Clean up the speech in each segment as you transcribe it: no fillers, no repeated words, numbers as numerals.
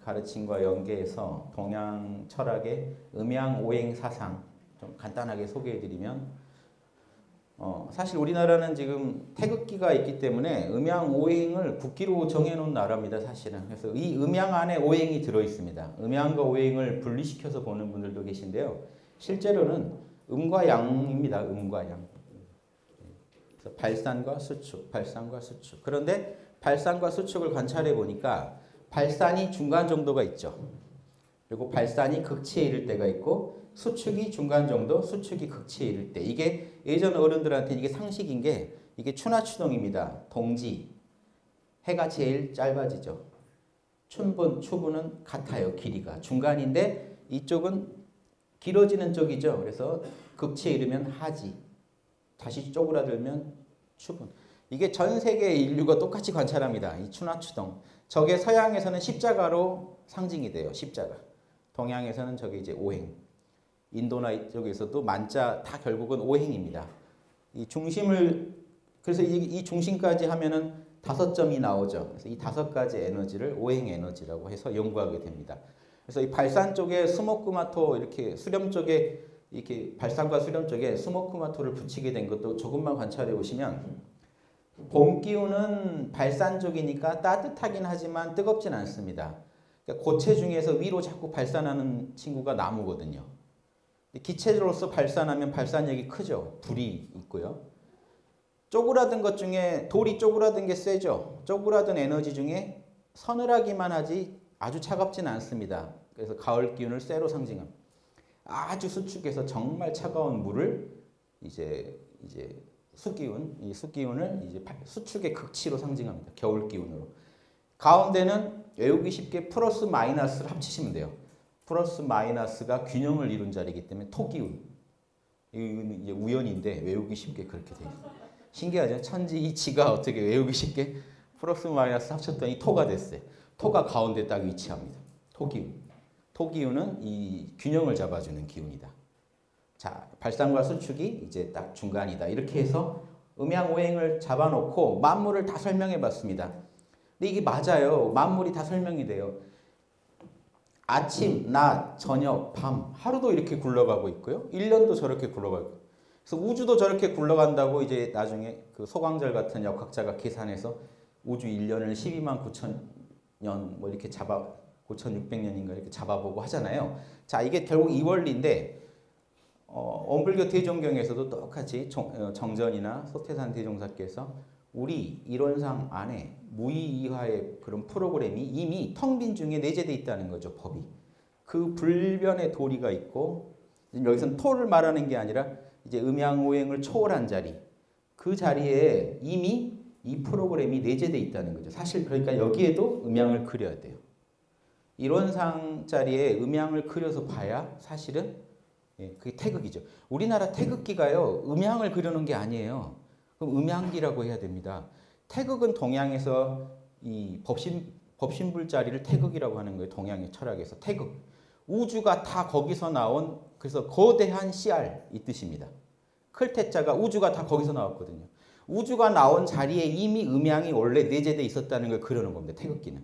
가르침과 연계해서 동양 철학의 음양오행 사상 좀 간단하게 소개해드리면 사실 우리나라는 지금 태극기가 있기 때문에 음양오행을 국기로 정해놓은 나라입니다. 사실은. 그래서 이 음양 안에 오행이 들어있습니다. 음양과 오행을 분리시켜서 보는 분들도 계신데요. 실제로는 음과 양입니다. 음과 양. 그래서 발산과 수축, 발산과 수축. 그런데 발산과 수축을 관찰해 보니까 발산이 중간 정도가 있죠. 그리고 발산이 극치에 이를 때가 있고 수축이 중간 정도, 수축이 극치에 이를 때. 이게 예전 어른들한테는 이게 상식인 게 이게 추나추동입니다. 동지. 해가 제일 짧아지죠. 춘분, 추분은 같아요. 길이가. 중간인데 이쪽은 길어지는 쪽이죠. 그래서 극치에 이르면 하지. 다시 쪼그라들면 추분. 이게 전 세계 인류가 똑같이 관찰합니다. 이 추나추동. 저게 서양에서는 십자가로 상징이 돼요. 십자가. 동양에서는 저게 이제 오행. 인도나 이쪽에서도 만자 다 결국은 오행입니다. 이 중심을 그래서 이 중심까지 하면은 5점이 나오죠. 그래서 이 5가지 에너지를 오행 에너지라고 해서 연구하게 됩니다. 그래서 이 발산 쪽에 스모크마토 이렇게 수렴 쪽에 이렇게 발산과 수렴 쪽에 스모크마토를 붙이게 된 것도 조금만 관찰해 보시면 봄 기운은 발산 쪽이니까 따뜻하긴 하지만 뜨겁진 않습니다. 그러니까 고체 중에서 위로 자꾸 발산하는 친구가 나무거든요. 기체로서 발산하면 발산력이 크죠. 불이 있고요. 쪼그라든 것 중에 돌이 쪼그라든 게 세죠. 쪼그라든 에너지 중에 서늘하기만 하지 아주 차갑지는 않습니다. 그래서 가을 기운을 쇠로 상징합니다. 아주 수축해서 정말 차가운 물을 이제 수기운, 이 수기운을 이제 수축의 극치로 상징합니다. 겨울 기운으로. 가운데는 외우기 쉽게 플러스 마이너스를 합치시면 돼요. 플러스 마이너스가 균형을 이룬 자리이기 때문에 토기운. 이건 이제 우연인데 외우기 쉽게 그렇게 돼 있어요. 신기하죠? 천지 이치가 어떻게 외우기 쉽게 플러스 마이너스 합쳤더니 토가 됐어요. 토가 가운데 딱 위치합니다. 토기운. 토기운은 이 균형을 잡아주는 기운이다. 자, 발산과 수축이 이제 딱 중간이다. 이렇게 해서 음양오행을 잡아놓고 만물을 다 설명해 봤습니다. 근데 이게 맞아요. 만물이 다 설명이 돼요. 아침, 낮, 저녁, 밤 하루도 이렇게 굴러가고 있고요. 1년도 저렇게 굴러가고. 그래서 우주도 저렇게 굴러간다고 이제 나중에 그 소광절 같은 역학자가 계산해서 우주 1년을 12만 9천 년 뭐 이렇게 9,600년인가 이렇게 잡아보고 하잖아요. 자, 이게 결국 이 원리인데 원불교 대종경에서도 똑같이 정전이나 소태산 대종사께서 우리 이론상 안에 무의이화의 그런 프로그램이 이미 텅 빈 중에 내재되어 있다는 거죠. 법이. 그 불변의 도리가 있고 여기서는 토를 말하는 게 아니라 이제 음양오행을 초월한 자리. 그 자리에 이미 이 프로그램이 내재되어 있다는 거죠. 사실 그러니까 여기에도 음양을 그려야 돼요. 이론상 자리에 음양을 그려서 봐야 사실은 그게 태극이죠. 우리나라 태극기가요. 음양을 그려놓은 게 아니에요. 그럼 음양기라고 해야 됩니다. 태극은 동양에서 이 법신불 자리를 태극이라고 하는 거예요. 동양의 철학에서 태극. 우주가 다 거기서 나온 그래서 거대한 씨알 이 뜻입니다. 클테자가 우주가 다 거기서 나왔거든요. 우주가 나온 자리에 이미 음양이 원래 내재되어 있었다는 걸 그려놓은 겁니다. 태극기는.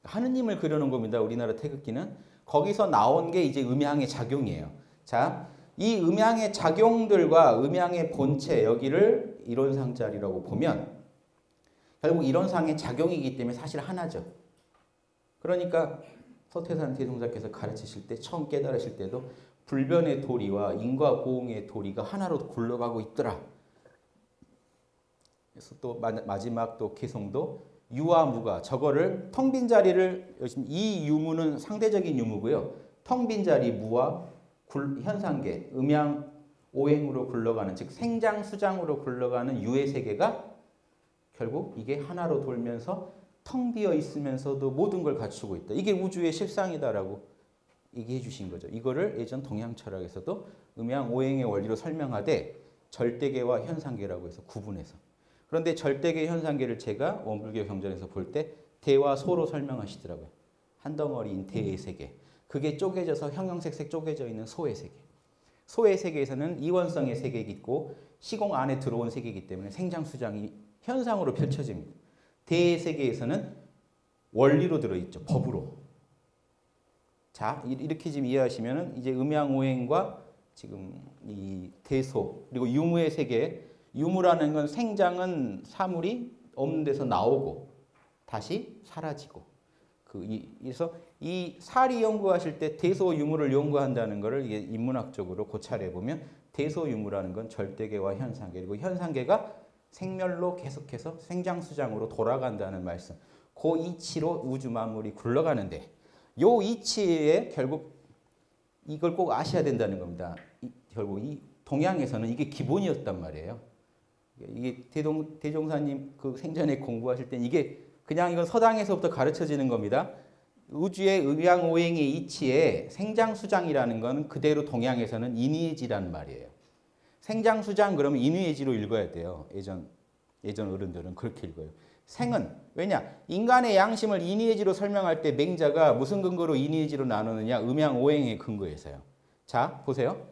하느님을 그려놓은 겁니다. 우리나라 태극기는. 거기서 나온 게 이제 음양의 작용이에요. 자, 이 음양의 작용들과 음양의 본체 여기를 이론상 자리라고 보면 결국 이론상의 작용이기 때문에 사실 하나죠. 그러니까 서태산 대종사께서 가르치실 때 처음 깨달으실 때도 불변의 도리와 인과 고응의 도리가 하나로 굴러가고 있더라. 그래서 또 마지막 또 개성도 유와 무가 저거를 텅 빈 자리를 이 유무는 상대적인 유무고요. 텅 빈 자리 무와 현상계, 음양 오행으로 굴러가는 즉 생장 수장으로 굴러가는 유의 세계가 결국 이게 하나로 돌면서 텅 비어 있으면서도 모든 걸 갖추고 있다. 이게 우주의 실상이다라고 얘기해 주신 거죠. 이거를 예전 동양 철학에서도 음양 오행의 원리로 설명하되 절대계와 현상계라고 해서 구분해서. 그런데 절대계 현상계를 제가 원불교 경전에서 볼 때 대와 소로 설명하시더라고요. 한 덩어리인 대의 세계. 그게 쪼개져서 형형색색 쪼개져 있는 소의 세계. 소의 세계에서는 이원성의 세계가 있고 시공 안에 들어온 세계이기 때문에 생장수장이 현상으로 펼쳐집니다. 대의 세계에서는 원리로 들어있죠. 법으로. 자, 이렇게 지금 이해하시면은 이제 음양오행과 지금 이 대소 그리고 유무의 세계, 유무라는 건 생장은 사물이 없는 데서 나오고 다시 사라지고 그래서 이 사리 연구하실 때 대소 유무를 연구한다는 것을 이게 인문학적으로 고찰해 보면 대소 유무라는 건 절대계와 현상계 그리고 현상계가 생멸로 계속해서 생장수장으로 돌아간다는 말씀. 그 이치로 우주 만물이 굴러가는데 요 이치에 결국 이걸 꼭 아셔야 된다는 겁니다. 결국 이 동양에서는 이게 기본이었단 말이에요. 이게 대종사님 그 생전에 공부하실 땐 이게 그냥 이건 서당에서부터 가르쳐지는 겁니다. 우주의 음양오행의 이치에 생장수장이라는 건 그대로 동양에서는 인의지라는 말이에요. 생장수장 그러면 인의지로 읽어야 돼요. 예전 어른들은 그렇게 읽어요. 생은 왜냐? 인간의 양심을 인의지로 설명할 때 맹자가 무슨 근거로 인의지로 나누느냐? 음양오행의 근거에서요. 자, 보세요.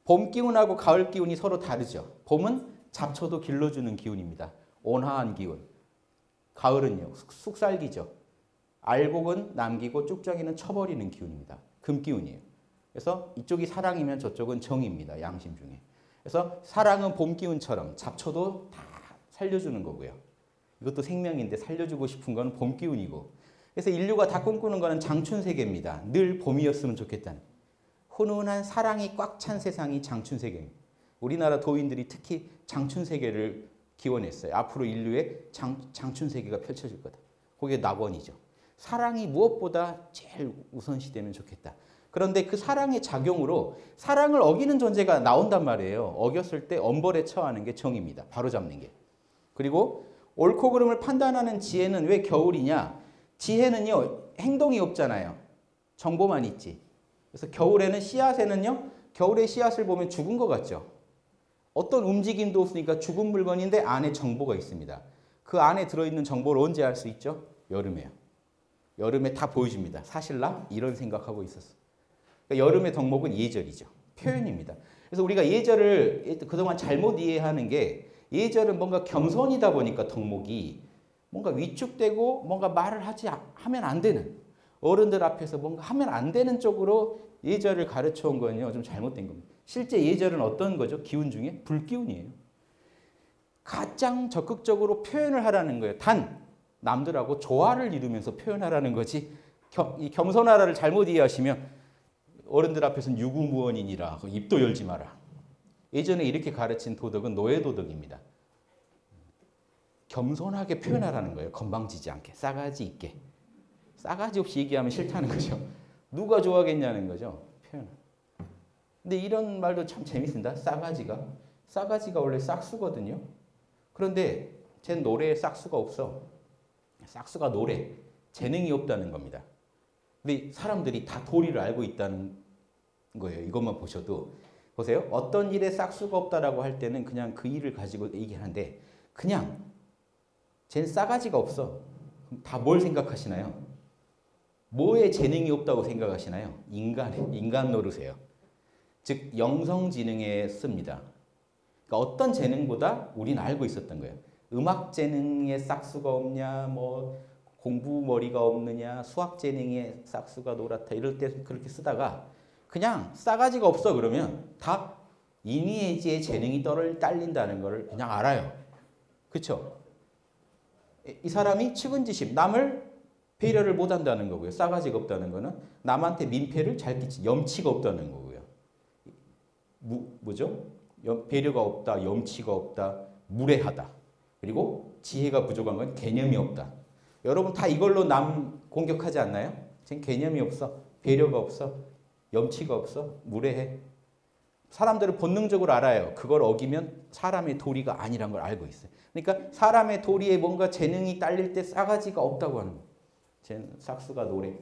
봄 기운하고 가을 기운이 서로 다르죠. 봄은 잡초도 길러주는 기운입니다. 온화한 기운. 가을은요. 숙살기죠. 알곡은 남기고 쭉정이는 쳐버리는 기운입니다. 금기운이에요. 그래서 이쪽이 사랑이면 저쪽은 정입니다. 양심 중에. 그래서 사랑은 봄 기운처럼 잡초도 다 살려주는 거고요. 이것도 생명인데 살려주고 싶은 건 봄 기운이고. 그래서 인류가 다 꿈꾸는 거는 장춘세계입니다. 늘 봄이었으면 좋겠다는. 훈훈한 사랑이 꽉 찬 세상이 장춘세계입니다. 우리나라 도인들이 특히 장춘세계를 기원했어요. 앞으로 인류의 장춘세계가 펼쳐질 거다. 그게 낙원이죠. 사랑이 무엇보다 제일 우선시되면 좋겠다. 그런데 그 사랑의 작용으로 사랑을 어기는 존재가 나온단 말이에요. 어겼을 때 엄벌에 처하는 게 정입니다. 바로잡는 게. 그리고 옳고 그름을 판단하는 지혜는 왜 겨울이냐? 지혜는요. 행동이 없잖아요. 정보만 있지. 그래서 겨울에는 씨앗에는요. 겨울의 씨앗을 보면 죽은 것 같죠. 어떤 움직임도 없으니까 죽은 물건인데 안에 정보가 있습니다. 그 안에 들어있는 정보를 언제 알 수 있죠? 여름에요. 여름에 다 보여줍니다. 사실 나 이런 생각하고 있었어. 그러니까 여름의 덕목은 예절이죠. 표현입니다. 그래서 우리가 예절을 그동안 잘못 이해하는 게 예절은 뭔가 겸손이다 보니까 덕목이 뭔가 위축되고 뭔가 말을 하면 안 되는 어른들 앞에서 뭔가 하면 안 되는 쪽으로 예절을 가르쳐 온 거는요. 좀 잘못된 겁니다. 실제 예절은 어떤 거죠? 기운 중에 불기운이에요. 가장 적극적으로 표현을 하라는 거예요. 단 남들하고 조화를 이루면서 표현하라는 거지. 이 겸손하라를 잘못 이해하시면 어른들 앞에서는 유구무원이니라 입도 열지 마라. 예전에 이렇게 가르친 도덕은 노예도덕입니다. 겸손하게 표현하라는 거예요. 건방지지 않게. 싸가지 있게. 싸가지 없이 얘기하면 싫다는 거죠. 누가 좋아하겠냐는 거죠. 표현. 근데 이런 말도 참 재밌습니다. 싸가지가 원래 싹수거든요. 그런데 제 노래에 싹수가 없어. 싹수가 노래. 재능이 없다는 겁니다. 근데 사람들이 다 도리를 알고 있다는 거예요. 이것만 보셔도. 보세요. 어떤 일에 싹수가 없다라고 할 때는 그냥 그 일을 가지고 얘기하는데 그냥 쟨 싸가지가 없어. 다 뭘 생각하시나요? 뭐에 재능이 없다고 생각하시나요? 인간 노릇이에요. 즉 영성지능에 씁니다. 그러니까 어떤 재능보다 우리는 알고 있었던 거예요. 음악 재능에 싹수가 없냐, 뭐 공부 머리가 없느냐, 수학 재능에 싹수가 노랗다 이럴 때 그렇게 쓰다가 그냥 싸가지가 없어 그러면 다 인의예지의 재능이 딸린다는 걸 그냥 알아요. 그렇죠? 이 사람이 측은지심, 남을 배려를 못한다는 거고요. 싸가지가 없다는 거는 남한테 민폐를 잘 끼치, 염치가 없다는 거고요. 뭐죠? 배려가 없다, 염치가 없다, 무례하다. 그리고 지혜가 부족한 건 개념이 없다. 여러분 다 이걸로 남 공격하지 않나요? 지금 개념이 없어, 배려가 없어, 염치가 없어, 무례해. 사람들은 본능적으로 알아요. 그걸 어기면 사람의 도리가 아니란 걸 알고 있어요. 그러니까 사람의 도리에 뭔가 재능이 딸릴 때 싸가지가 없다고 하는 거예요. 쟤는 싹수가 노래.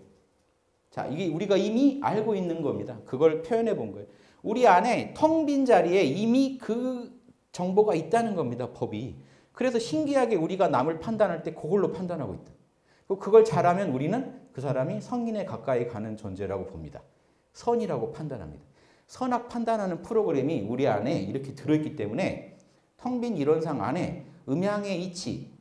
자, 이게 우리가 이미 알고 있는 겁니다. 그걸 표현해 본 거예요. 우리 안에 텅 빈 자리에 이미 그 정보가 있다는 겁니다. 법이. 그래서 신기하게 우리가 남을 판단할 때 그걸로 판단하고 있다. 그걸 잘하면 우리는 그 사람이 성인에 가까이 가는 존재라고 봅니다. 선이라고 판단합니다. 선악 판단하는 프로그램이 우리 안에 이렇게 들어있기 때문에 텅 빈 이론상 안에 음양의 이치,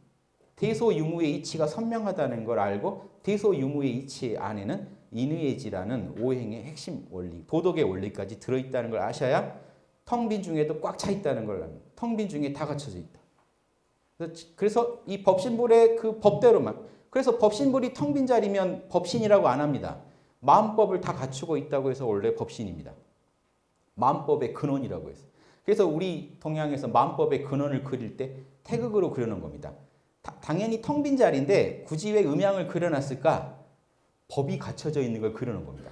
대소유무의 이치가 선명하다는 걸 알고 대소유무의 이치 안에는 인의예지라는 오행의 핵심 원리, 도덕의 원리까지 들어있다는 걸 아셔야 텅 빈 중에도 꽉 차 있다는 걸 압니다. 텅 빈 중에 다 갖춰져 있다. 그래서 이 법신불의 그 법대로만, 그래서 법신불이 텅 빈 자리면 법신이라고 안 합니다. 마음법을 다 갖추고 있다고 해서 원래 법신입니다. 마음법의 근원이라고 해서. 그래서 우리 동양에서 마음법의 근원을 그릴 때 태극으로 그려놓은 겁니다. 당연히 텅 빈 자리인데 굳이 왜 음양을 그려놨을까? 법이 갖춰져 있는 걸 그려놓은 겁니다.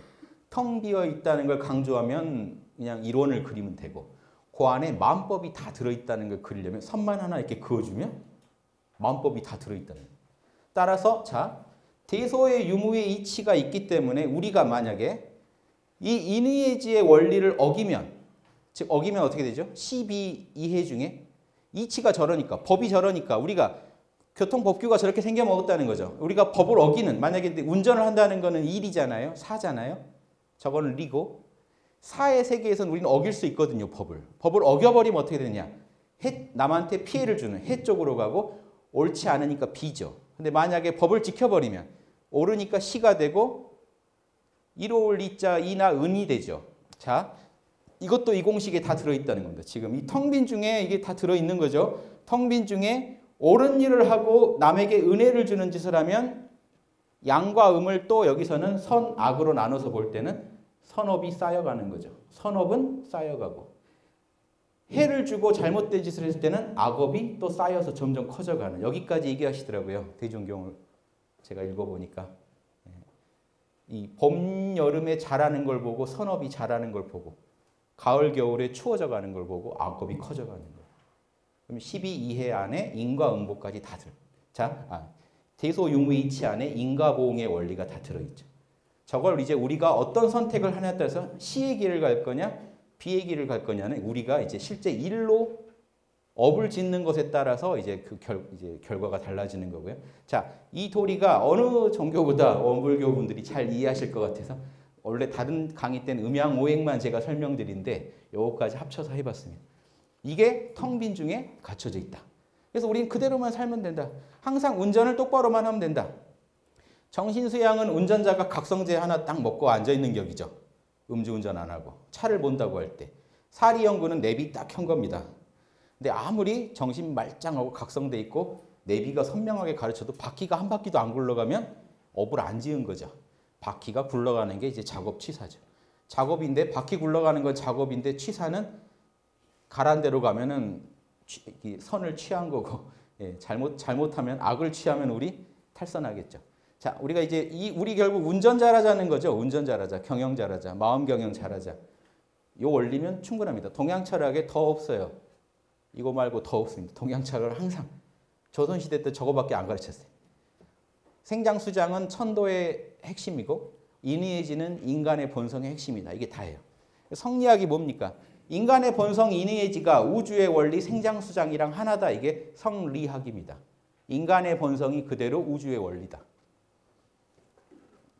텅 비어 있다는 걸 강조하면 그냥 일원을 그리면 되고, 그 안에 마음법이 다 들어있다는 걸 그리려면 선만 하나 이렇게 그어주면 마음법이 다 들어있다는 거예요. 따라서 자, 대소의 유무의 이치가 있기 때문에 우리가 만약에 이 인의예지의 원리를 어기면, 즉 어기면 어떻게 되죠? 12이해 중에 이치가 저러니까, 법이 저러니까 우리가 교통법규가 저렇게 생겨먹었다는 거죠. 우리가 법을 어기는, 만약에 운전을 한다는 거는 일이잖아요. 사잖아요. 저거는 리고. 사의 세계에서는 우리는 어길 수 있거든요. 법을 어겨버리면 어떻게 되냐. 남한테 피해를 주는 해 쪽으로 가고 옳지 않으니까 비죠. 근데 만약에 법을 지켜버리면 옳으니까 시가 되고 이로울 이자 이나 은이 되죠. 자, 이것도 이 공식에 다 들어있다는 겁니다. 지금 이 텅 빈 중에 이게 다 들어있는 거죠. 텅 빈 중에 옳은 일을 하고 남에게 은혜를 주는 짓을 하면 양과 음을 또 여기서는 선, 악으로 나눠서 볼 때는 선업이 쌓여가는 거죠. 선업은 쌓여가고 해를 주고 잘못된 짓을 했을 때는 악업이 또 쌓여서 점점 커져가는, 여기까지 얘기하시더라고요. 대종경을 제가 읽어보니까 이 봄, 여름에 자라는 걸 보고 선업이 자라는 걸 보고 가을, 겨울에 추워져 가는 걸 보고 악업이 커져가는 거예요. 그럼 12이해 안에 인과 응보까지 다 들어. 자, 대소유무이치 안에 인과보응의 원리가 다 들어있죠. 저걸 이제 우리가 어떤 선택을 하냐에 따라서 시의 길을 갈 거냐, 비의 길을 갈 거냐는 우리가 이제 실제 일로 업을 짓는 것에 따라서 이제 그 결과가 달라지는 거고요. 자, 이 도리가 어느 종교보다 원불교 분들이 잘 이해하실 것 같아서 원래 다른 강의 때는 음양오행만 제가 설명드린데 요거까지 합쳐서 해봤습니다. 이게 텅 빈 중에 갖춰져 있다. 그래서 우리는 그대로만 살면 된다. 항상 운전을 똑바로만 하면 된다. 정신수양은 운전자가 각성제 하나 딱 먹고 앉아있는 격이죠. 음주운전 안 하고. 차를 본다고 할 때. 사리연구는 내비 딱 켠 겁니다. 근데 아무리 정신 말짱하고 각성돼 있고 내비가 선명하게 가르쳐도 바퀴가 한 바퀴도 안 굴러가면 업을 안 지은 거죠. 바퀴가 굴러가는 게 이제 작업 취사죠. 작업인데 바퀴 굴러가는 건 작업인데 취사는 가란 대로 가면은 선을 취한 거고, 예, 잘못하면 악을 취하면 우리 탈선하겠죠. 자, 우리가 이제 우리 결국 운전 잘하자는 거죠. 운전 잘하자, 경영 잘하자, 마음 경영 잘하자. 요 원리면 충분합니다. 동양 철학에 더 없어요. 이거 말고 더 없습니다. 동양 철학은 항상 조선시대 때 저거밖에 안 가르쳤어요. 생장수장은 천도의 핵심이고 인의예지는 인간의 본성의 핵심이다. 이게 다예요. 성리학이 뭡니까? 인간의 본성 인의예지가 우주의 원리 생장수장이랑 하나다. 이게 성리학입니다. 인간의 본성이 그대로 우주의 원리다.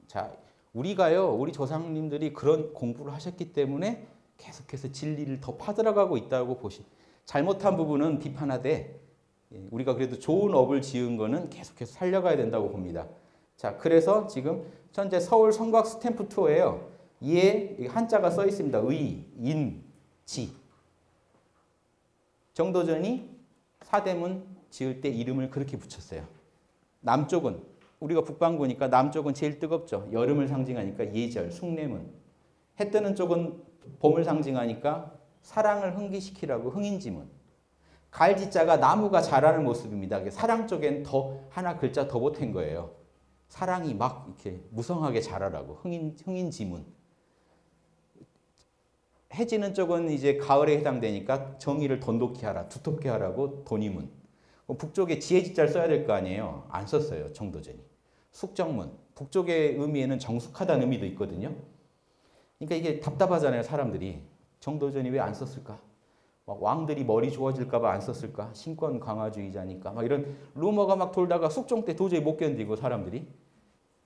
자, 우리가요, 우리 조상님들이 그런 공부를 하셨기 때문에 계속해서 진리를 더 파들어가고 있다고 잘못한 부분은 비판하되 우리가 그래도 좋은 업을 지은 거는 계속해서 살려가야 된다고 봅니다. 자, 그래서 지금 현재 서울 성곽 스탬프 투어예요. 이에 한자가 써 있습니다. 의, 인, 지. 정도전이 사대문 지을 때 이름을 그렇게 붙였어요. 남쪽은 우리가 북반구니까 남쪽은 제일 뜨겁죠. 여름을 상징하니까 예절, 숭례문. 해 뜨는 쪽은 봄을 상징하니까 사랑을 흥기시키라고 흥인지문. 갈지자가 나무가 자라는 모습입니다. 사랑 쪽엔 더 하나 글자 더 보탠 거예요. 사랑이 막 이렇게 무성하게 자라라고 흥인지문. 해지는 쪽은 이제 가을에 해당되니까 정의를 돈독히 하라, 두텁게 하라고 돈이문. 북쪽에 지혜지자를 써야 될 거 아니에요. 안 썼어요. 정도전이. 숙정문. 북쪽의 의미에는 정숙하다는 의미도 있거든요. 그러니까 이게 답답하잖아요. 사람들이. 정도전이 왜 안 썼을까? 막 왕들이 머리 좋아질까 봐 안 썼을까? 신권 강화주의자니까. 막 이런 루머가 막 돌다가 숙종 때 도저히 못 견디고 사람들이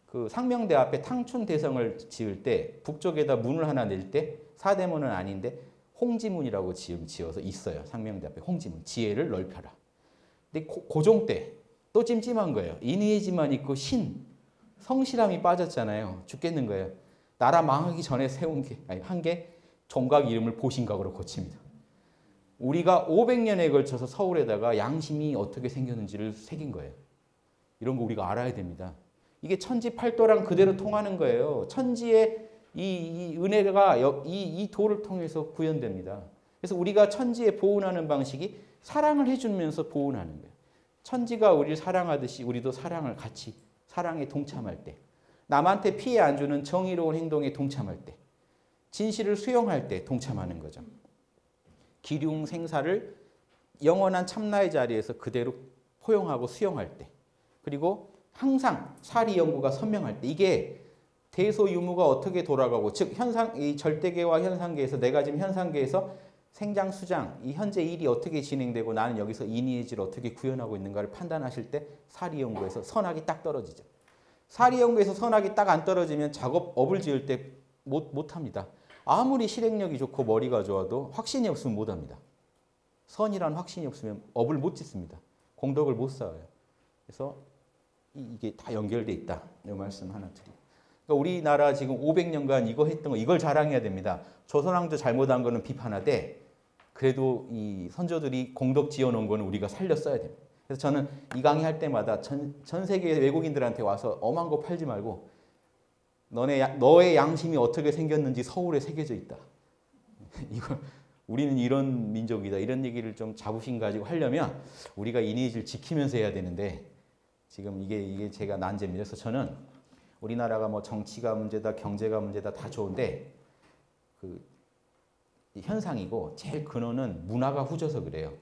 그 상명대 앞에 탕춘대성을 지을 때 북쪽에다 문을 하나 낼 때 사대문은 아닌데 홍지문이라고 지어서 있어요. 상명대 앞에 홍지문. 지혜를 넓혀라. 근데 고종 때 또 찜찜한 거예요. 인의지만 있고 성실함이 빠졌잖아요. 죽겠는 거예요. 나라 망하기 전에 한 게 종각 이름을 보신각으로 고칩니다. 우리가 500년에 걸쳐서 서울에다가 양심이 어떻게 생겼는지를 새긴 거예요. 이런 거 우리가 알아야 됩니다. 이게 천지팔도랑 그대로 통하는 거예요. 천지의 이 은혜가 이 도를 통해서 구현됩니다. 그래서 우리가 천지에 보온하는 방식이 사랑을 해주면서 보온하는 거예요. 천지가 우리를 사랑하듯이 우리도 사랑을 같이 사랑에 동참할 때, 남한테 피해 안 주는 정의로운 행동에 동참할 때, 진실을 수용할 때 동참하는 거죠. 기륭생사를 영원한 참나의 자리에서 그대로 포용하고 수용할 때, 그리고 항상 사리 연구가 선명할 때, 이게 대소유무가 어떻게 돌아가고, 즉 이 절대계와 현상계에서 내가 지금 현상계에서 생장, 수장, 이 현재 일이 어떻게 진행되고 나는 여기서 인의의지를 어떻게 구현하고 있는가를 판단하실 때 사리 연구에서 선악이 딱 떨어지죠. 사리 연구에서 선악이 딱 안 떨어지면 업을 지을 때 못합니다. 아무리 실행력이 좋고 머리가 좋아도 확신이 없으면 못합니다. 선이란 확신이 없으면 업을 못 짓습니다. 공덕을 못 쌓아요. 그래서 이게 다 연결돼 있다. 이 말씀 하나 드리고. 그러니까 우리나라 지금 500년간 이거 했던 거, 이걸 자랑해야 됩니다. 조선왕조 잘못한 거는 비판하되 그래도 이 선조들이 공덕 지어놓은 거는 우리가 살려 써야 됩니다. 그래서 저는 이 강의 할 때마다 전 세계 외국인들한테 와서 엄한 거 팔지 말고 너의 양심이 어떻게 생겼는지 서울에 새겨져 있다. 이거 우리는 이런 민족이다. 이런 얘기를 좀 자부심 가지고 하려면 우리가 인의지를 지키면서 해야 되는데 지금 이게 제가 난제입니다. 그래서 저는 우리나라가 뭐 정치가 문제다, 경제가 문제다 다 좋은데 그 현상이고 제일 근원은 문화가 후져서 그래요.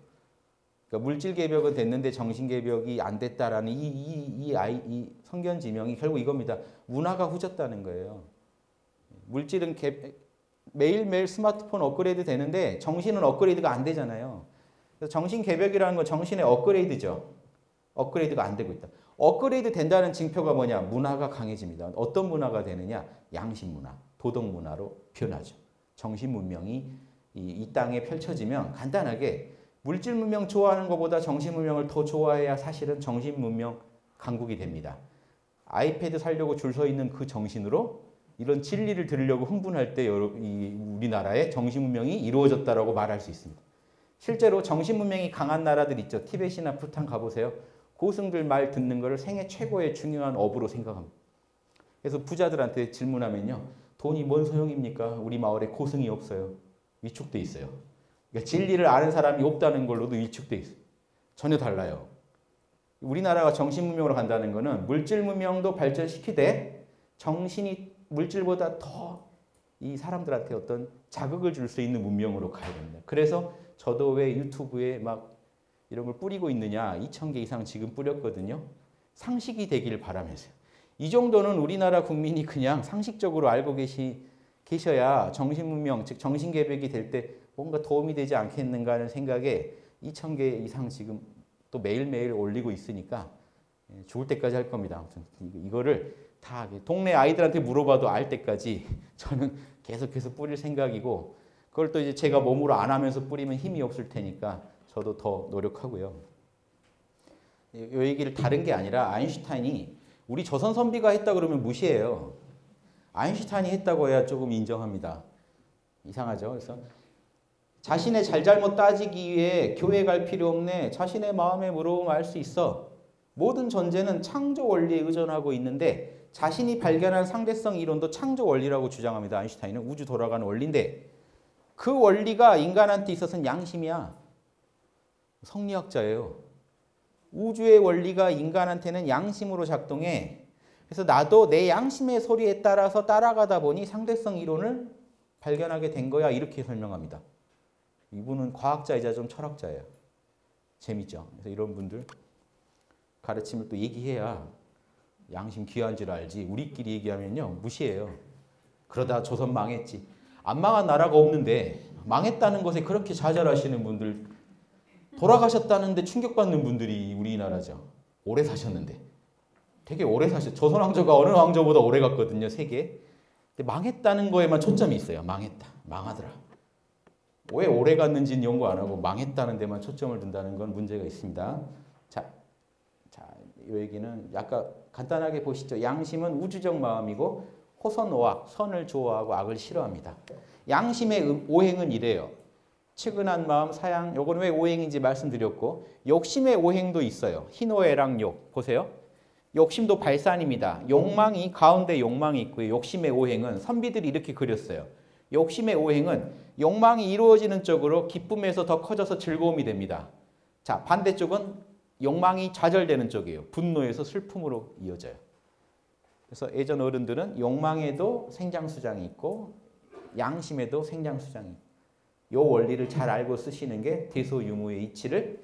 그러니까 물질 개벽은 됐는데 정신 개벽이 안 됐다라는 이 성견 지명이 결국 이겁니다. 문화가 후졌다는 거예요. 물질은 매일매일 스마트폰 업그레이드 되는데 정신은 업그레이드가 안 되잖아요. 그래서 정신 개벽이라는 건 정신의 업그레이드죠. 업그레이드가 안 되고 있다. 업그레이드 된다는 징표가 뭐냐? 문화가 강해집니다. 어떤 문화가 되느냐? 양심 문화, 도덕 문화로 변하죠. 정신 문명이 이 땅에 펼쳐지면 간단하게 물질 문명 좋아하는 것보다 정신 문명을 더 좋아해야 사실은 정신 문명 강국이 됩니다. 아이패드 사려고 줄 서 있는 그 정신으로 이런 진리를 들으려고 흥분할 때 우리나라의 정신 문명이 이루어졌다라고 말할 수 있습니다. 실제로 정신 문명이 강한 나라들 있죠. 티벳이나 부탄 가보세요. 고승들 말 듣는 것을 생애 최고의 중요한 업으로 생각합니다. 그래서 부자들한테 질문하면요. 돈이 뭔 소용입니까? 우리 마을에 고승이 없어요. 위축돼 있어요. 그러니까 진리를 아는 사람이 없다는 걸로도 위축돼 있어요. 전혀 달라요. 우리나라가 정신 문명으로 간다는 것은 물질 문명도 발전시키되 정신이 물질보다 더 이 사람들한테 어떤 자극을 줄 수 있는 문명으로 가야 됩니다. 그래서 저도 왜 유튜브에 막 이런 걸 뿌리고 있느냐. 2,000개 이상 지금 뿌렸거든요. 상식이 되기를 바라면서요. 이 정도는 우리나라 국민이 그냥 상식적으로 알고 계셔야 정신문명, 즉 정신개벽이 될 때 뭔가 도움이 되지 않겠는가 하는 생각에 2,000개 이상 지금 또 매일매일 올리고 있으니까 죽을 때까지 할 겁니다. 아무튼 이거를 다 동네 아이들한테 물어봐도 알 때까지 저는 계속해서 뿌릴 생각이고 그걸 또 이제 제가 몸으로 안 하면서 뿌리면 힘이 없을 테니까 저도 더 노력하고요. 이 얘기를 다른 게 아니라 아인슈타인이 우리 조선 선비가 했다 그러면 무시해요. 아인슈타인이 했다고 해야 조금 인정합니다. 이상하죠? 그래서 자신의 잘잘못 따지기 위해 교회 갈 필요 없네. 자신의 마음에 물어보면 알 수 있어. 모든 존재는 창조 원리에 의존하고 있는데 자신이 발견한 상대성 이론도 창조 원리라고 주장합니다. 아인슈타인은 우주 돌아가는 원리인데 그 원리가 인간한테 있어서는 양심이야. 성리학자예요. 우주의 원리가 인간한테는 양심으로 작동해. 그래서 나도 내 양심의 소리에 따라서 따라가다 보니 상대성 이론을 발견하게 된 거야. 이렇게 설명합니다. 이분은 과학자이자 좀 철학자예요. 재밌죠? 그래서 이런 분들 가르침을 또 얘기해야 양심 귀한 줄 알지. 우리끼리 얘기하면요. 무시해요. 그러다 조선 망했지. 안 망한 나라가 없는데 망했다는 것에 그렇게 좌절하시는 분들 돌아가셨다는데 충격받는 분들이 우리나라죠. 오래 사셨는데. 되게 오래 사셨어요. 조선 왕조가 어느 왕조보다 오래 갔거든요. 세계. 근데 망했다는 거에만 초점이 있어요. 망했다. 망하더라. 왜 오래 갔는지는 연구 안 하고 망했다는 데만 초점을 둔다는 건 문제가 있습니다. 자 이 얘기는 아까 간단하게 보시죠. 양심은 우주적 마음이고 호선오악, 선을 좋아하고 악을 싫어합니다. 양심의 오행은 이래요. 측은한 마음, 사양, 요건 왜 오행인지 말씀드렸고 욕심의 오행도 있어요. 희노애락욕 보세요. 욕심도 발산입니다. 욕망이 가운데 욕망이 있고요. 욕심의 오행은 선비들이 이렇게 그렸어요. 욕심의 오행은 욕망이 이루어지는 쪽으로 기쁨에서 더 커져서 즐거움이 됩니다. 자, 반대쪽은 욕망이 좌절되는 쪽이에요. 분노에서 슬픔으로 이어져요. 그래서 예전 어른들은 욕망에도 생장수장이 있고 양심에도 생장수장이 있고 이 원리를 잘 알고 쓰시는 게 대소유무의 이치를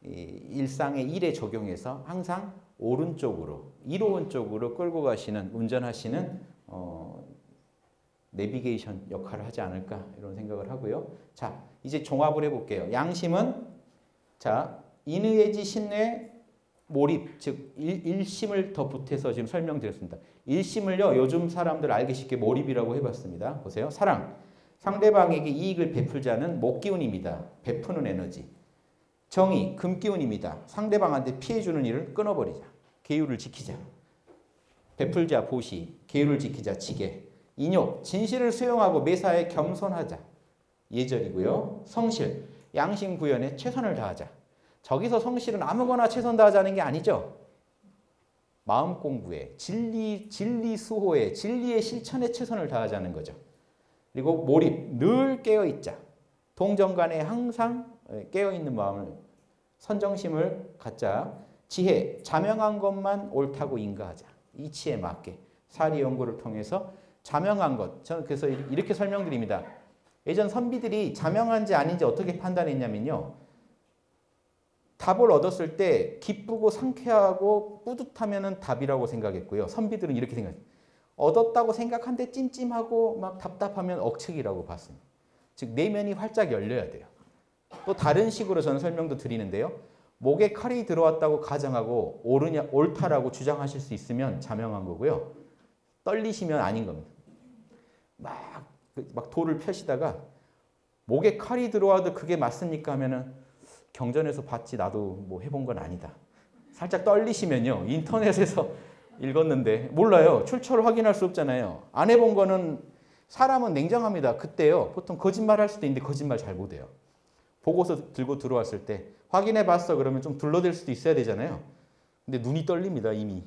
일상의 일에 적용해서 항상 오른쪽으로 이로운 쪽으로 끌고 가시는 운전하시는 내비게이션 역할을 하지 않을까 이런 생각을 하고요. 자, 이제 종합을 해볼게요. 양심은 자 인의해지 신뇌 몰입 즉 일심을 더 보태서 지금 설명드렸습니다. 일심을요 요즘 사람들 알기 쉽게 몰입이라고 해봤습니다. 보세요. 사랑 상대방에게 이익을 베풀자는 목기운입니다. 베푸는 에너지. 정의 금기운입니다. 상대방한테 피해주는 일을 끊어버리자. 계율을 지키자. 베풀자 보시 계율을 지키자 지게. 인욕 진실을 수용하고 매사에 겸손하자. 예절이고요. 성실 양심 구현에 최선을 다하자. 저기서 성실은 아무거나 최선 다하자는 게 아니죠. 마음 공부에 진리 수호에 진리의 실천에 최선을 다하자는 거죠. 그리고 몰입 늘 깨어있자. 동정간에 항상 깨어있는 마음을 선정심을 갖자. 지혜 자명한 것만 옳다고 인가하자. 이치에 맞게 사리 연구를 통해서 자명한 것. 저는 그래서 이렇게 설명드립니다. 예전 선비들이 자명한지 아닌지 어떻게 판단했냐면요. 답을 얻었을 때 기쁘고 상쾌하고 뿌듯하면 답이라고 생각했고요. 선비들은 이렇게 생각해요. 얻었다고 생각한데 찜찜하고 막 답답하면 억측이라고 봤습니다. 즉 내면이 활짝 열려야 돼요. 또 다른 식으로 저는 설명도 드리는데요. 목에 칼이 들어왔다고 가정하고 옳다라고 주장하실 수 있으면 자명한 거고요. 떨리시면 아닌 겁니다. 막 돌을 펴시다가 목에 칼이 들어와도 그게 맞습니까 하면은 경전에서 봤지 나도 뭐 해본 건 아니다. 살짝 떨리시면요. 인터넷에서 읽었는데 몰라요. 출처를 확인할 수 없잖아요. 안 해본 거는 사람은 냉정합니다. 그때요. 보통 거짓말 할 수도 있는데 거짓말 잘 못해요. 보고서 들고 들어왔을 때 확인해 봤어 그러면 좀 둘러댈 수도 있어야 되잖아요. 근데 눈이 떨립니다. 이미.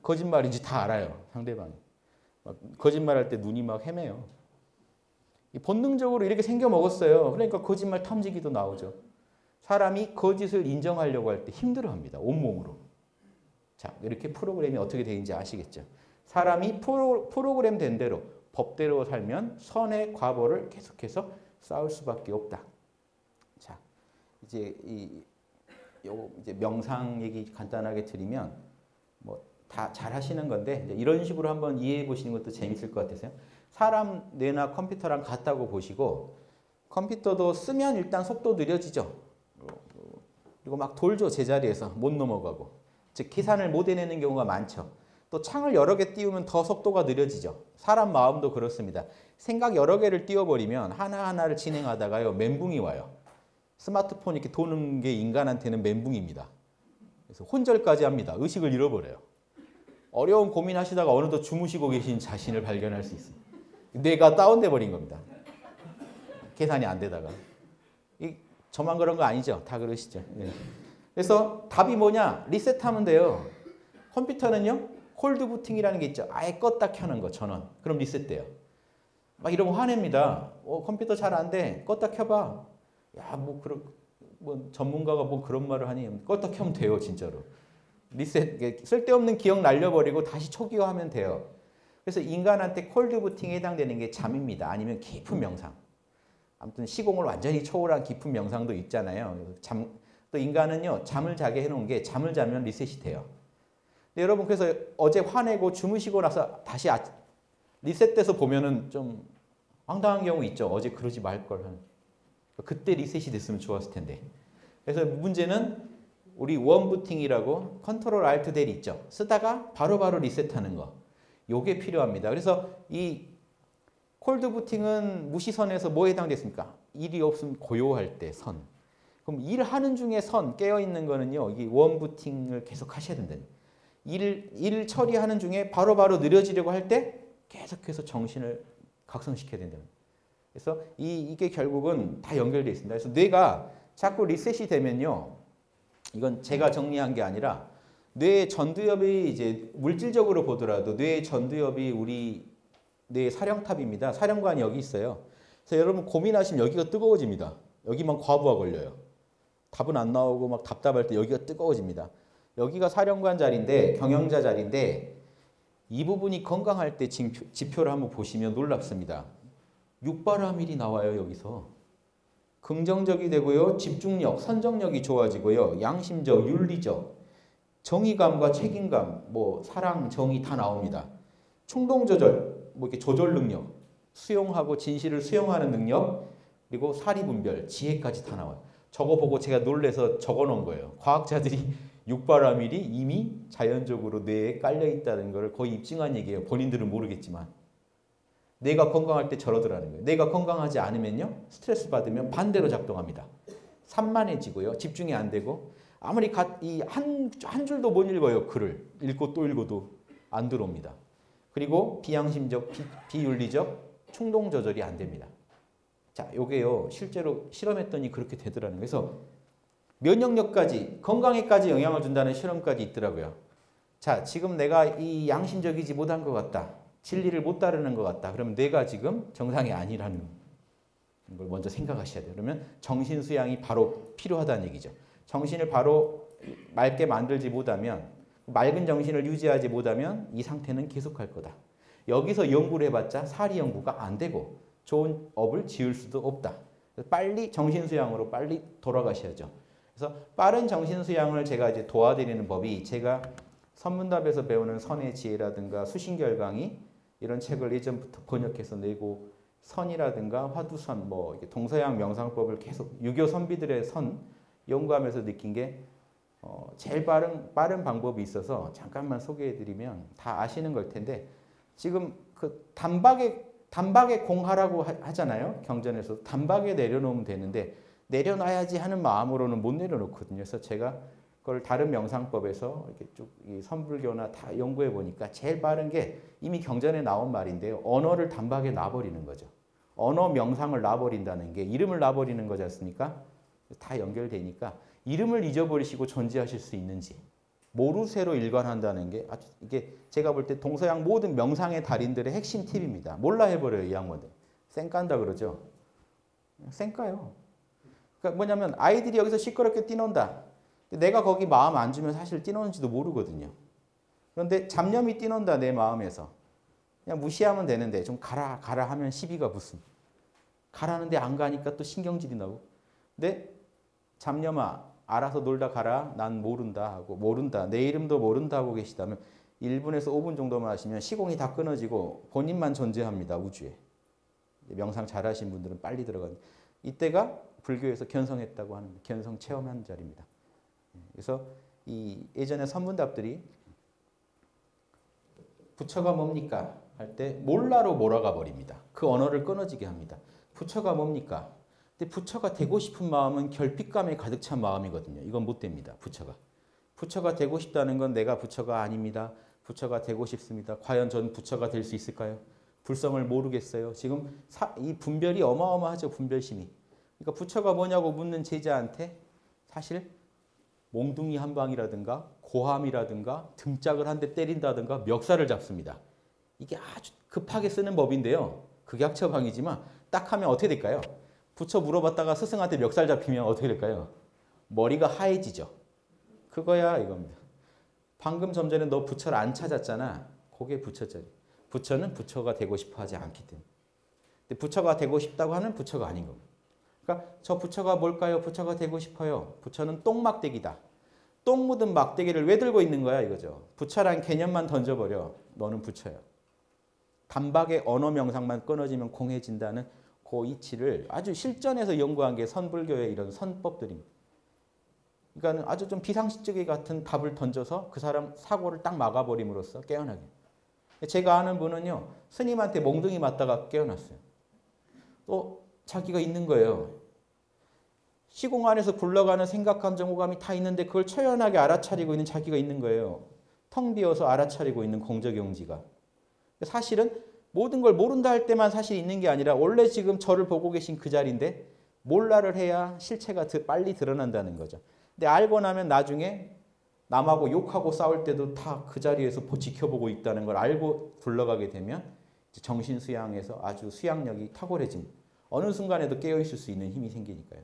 거짓말인지 다 알아요. 상대방이. 막 거짓말할 때 눈이 막 헤매요. 본능적으로 이렇게 생겨 먹었어요. 그러니까 거짓말 탐지기도 나오죠. 사람이 거짓을 인정하려고 할 때 힘들어합니다. 온몸으로. 자, 이렇게 프로그램이 어떻게 되는지 아시겠죠? 사람이 프로그램 된 대로 법대로 살면 선의 과보를 계속해서 쌓을 수밖에 없다. 자, 이제 이제 명상 얘기 간단하게 드리면 뭐 다 잘 하시는 건데 이제 이런 식으로 한번 이해해 보시는 것도 재밌을 것 같아서요. 사람 뇌나 컴퓨터랑 같다고 보시고 컴퓨터도 쓰면 일단 속도 느려지죠. 그리고 막 돌죠. 제자리에서 못 넘어가고. 즉 계산을 못 해내는 경우가 많죠. 또 창을 여러 개 띄우면 더 속도가 느려지죠. 사람 마음도 그렇습니다. 생각 여러 개를 띄워버리면 하나하나를 진행하다가요. 멘붕이 와요. 스마트폰 이렇게 도는 게 인간한테는 멘붕입니다. 그래서 혼절까지 합니다. 의식을 잃어버려요. 어려운 고민하시다가 어느덧 주무시고 계신 자신을 발견할 수 있습니다. 뇌가 다운돼 버린 겁니다. 계산이 안 되다가. 저만 그런 거 아니죠? 다 그러시죠? 네. 그래서 답이 뭐냐? 리셋하면 돼요. 컴퓨터는요. 콜드 부팅이라는 게 있죠. 아예 껐다 켜는 거 전원. 그럼 리셋돼요. 막 이러면 화냅니다. 컴퓨터 잘 안 돼. 껐다 켜봐. 야, 뭐 전문가가 뭐 그런 말을 하니 껐다 켜면 돼요, 진짜로. 리셋, 쓸데없는 기억 날려버리고 다시 초기화하면 돼요. 그래서 인간한테 콜드 부팅에 해당되는 게 잠입니다. 아니면 깊은 명상. 아무튼 시공을 완전히 초월한 깊은 명상도 있잖아요. 또 인간은요, 잠을 자게 해놓은 게 잠을 자면 리셋이 돼요. 근데 여러분, 그래서 어제 화내고 주무시고 나서 다시 리셋돼서 보면은 좀 황당한 경우 있죠. 어제 그러지 말걸 하는. 그때 리셋이 됐으면 좋았을 텐데. 그래서 문제는 우리 원부팅이라고 컨트롤 알트 델 있죠. 쓰다가 바로바로 리셋하는 거. 요게 필요합니다. 그래서 이 콜드 부팅은 무시선에서 뭐에 해당됐습니까? 일이 없으면 고요할 때 선. 그럼 일하는 중에 깨어 있는 거는요. 이게 원부팅을 계속 하셔야 된다는. 일 처리하는 중에 바로바로 느려지려고 할 때 계속해서 정신을 각성시켜야 된다는. 그래서 이게 결국은 다 연결되어 있습니다. 그래서 뇌가 자꾸 리셋이 되면요. 이건 제가 정리한 게 아니라 뇌 전두엽이 이제 물질적으로 보더라도 뇌 전두엽이 우리 뇌 사령탑입니다. 사령관이 여기 있어요. 그래서 여러분 고민하시면 여기가 뜨거워집니다. 여기만 과부하 걸려요. 답은 안 나오고 막 답답할 때 여기가 뜨거워집니다. 여기가 사령관 자리인데 경영자 자리인데 이 부분이 건강할 때 지표를 한번 보시면 놀랍습니다. 육바라밀이 나와요. 여기서. 긍정적이 되고요. 집중력, 선정력이 좋아지고요. 양심적, 윤리적, 정의감과 책임감, 뭐 사랑, 정의 다 나옵니다. 충동 조절, 뭐 이렇게 조절 능력, 수용하고 진실을 수용하는 능력, 그리고 사리 분별, 지혜까지 다 나와요. 저거 보고 제가 놀래서 적어 놓은 거예요. 과학자들이 육바라밀이 이미 자연적으로 뇌에 깔려 있다는 걸 거의 입증한 얘기예요. 본인들은 모르겠지만. 뇌가 건강할 때 저러더라는 거예요. 뇌가 건강하지 않으면요. 스트레스 받으면 반대로 작동합니다. 산만해지고요. 집중이 안 되고 아무리 한 줄도 못 읽어요. 글을. 읽고 또 읽어도 안 들어옵니다. 그리고 비양심적, 비윤리적 충동 조절이 안 됩니다. 자, 요게요. 실제로 실험했더니 그렇게 되더라는 거예요. 그래서 면역력까지, 건강에까지 영향을 준다는 실험까지 있더라고요. 자, 지금 내가 이 양심적이지 못한 것 같다. 진리를 못 따르는 것 같다. 그러면 뇌가 지금 정상이 아니라는 걸 먼저 생각하셔야 돼요. 그러면 정신 수양이 바로 필요하다는 얘기죠. 정신을 바로 맑게 만들지 못하면, 맑은 정신을 유지하지 못하면 이 상태는 계속할 거다. 여기서 연구를 해봤자 사리 연구가 안 되고 좋은 업을 지을 수도 없다. 빨리 정신 수양으로 빨리 돌아가셔야죠. 그래서 빠른 정신 수양을 제가 이제 도와드리는 법이 제가 선문답에서 배우는 선의 지혜라든가 수신결 강의 이런 책을 예전부터 번역해서 내고 선이라든가 화두선 뭐 이렇게 동서양 명상법을 계속 유교 선비들의 선 연구하면서 느낀 게 제일 빠른 방법이 있어서 잠깐만 소개해드리면 다 아시는 걸 텐데 지금 그 단박에 공하라고 하잖아요. 경전에서 단박에 내려놓으면 되는데 내려놔야지 하는 마음으로는 못 내려놓거든요. 그래서 제가 그걸 다른 명상법에서 이렇게 쭉 이 선불교나 다 연구해 보니까 제일 빠른 게 이미 경전에 나온 말인데요. 언어를 단박에 놔버리는 거죠. 언어 명상을 놔버린다는 게 이름을 놔버리는 거지 않습니까? 다 연결되니까 이름을 잊어버리시고 존재하실 수 있는지 모르쇠로 일관한다는 게 아주 이게 제가 볼 때 동서양 모든 명상의 달인들의 핵심 팁입니다. 몰라 해버려요. 이 양반들. 쌩깐다 그러죠. 쌩까요. 그러니까 뭐냐면 아이들이 여기서 시끄럽게 뛰논다. 내가 거기 마음 안 주면 사실 뛰노는지도 모르거든요. 그런데 잡념이 뛰논다 내 마음에서. 그냥 무시하면 되는데 좀 가라 하면 시비가 붙음. 가라는데 안 가니까 또 신경질이 나고. 근데 잡념아 알아서 놀다 가라. 난 모른다 하고 모른다. 내 이름도 모른다 하고 계시다면 1분에서 5분 정도만 하시면 시공이 다 끊어지고 본인만 존재합니다. 우주에. 명상 잘하신 분들은 빨리 들어가는. 이때가 불교에서 견성했다고 하는 견성 체험한 자리입니다. 그래서 이 예전에 선문답들이 부처가 뭡니까? 할 때 몰라로 몰아가 버립니다. 그 언어를 끊어지게 합니다. 부처가 뭡니까? 근데 부처가 되고 싶은 마음은 결핍감에 가득 찬 마음이거든요. 이건 못 됩니다. 부처가 되고 싶다는 건 내가 부처가 아닙니다. 부처가 되고 싶습니다. 과연 전 부처가 될 수 있을까요? 불성을 모르겠어요. 지금 이 분별이 어마어마하죠. 분별심이. 그러니까 부처가 뭐냐고 묻는 제자한테 사실 몽둥이 한 방이라든가 고함이라든가 등짝을 한 대 때린다든가 멱살을 잡습니다. 이게 아주 급하게 쓰는 법인데요. 극약처방이지만 딱 하면 어떻게 될까요? 부처 물어봤다가 스승한테 멱살 잡히면 어떻게 될까요? 머리가 하얘지죠. 그거야 이겁니다. 방금 좀 전에 너 부처를 안 찾았잖아. 그게 부처짜리. 부처는 부처가 되고 싶어 하지 않기 때문에. 근데 부처가 되고 싶다고 하는 부처가 아닌 겁니다. 그러니까 저 부처가 뭘까요? 부처가 되고 싶어요. 부처는 똥막대기다. 똥 묻은 막대기를 왜 들고 있는 거야 이거죠. 부처란 개념만 던져버려. 너는 부처야. 단박에 언어 명상만 끊어지면 공해진다는 그 이치를 아주 실전에서 연구한 게 선불교의 이런 선법들입니다. 그러니까 아주 좀 비상식적인 같은 답을 던져서 그 사람 사고를 딱 막아버림으로써 깨어나게. 제가 아는 분은요. 스님한테 몽둥이 맞다가 깨어났어요. 또 자기가 있는 거예요. 시공 안에서 굴러가는 생각, 감정, 오감이 다 있는데 그걸 초연하게 알아차리고 있는 자기가 있는 거예요. 텅 비어서 알아차리고 있는 공적용지가. 사실은 모든 걸 모른다 할 때만 사실 있는 게 아니라 원래 지금 저를 보고 계신 그 자리인데 몰라를 해야 실체가 빨리 드러난다는 거죠. 근데 알고 나면 나중에 남하고 욕하고 싸울 때도 다 그 자리에서 지켜보고 있다는 걸 알고 굴러가게 되면 정신 수양에서 아주 수양력이 탁월해집니다. 어느 순간에도 깨어있을 수 있는 힘이 생기니까요.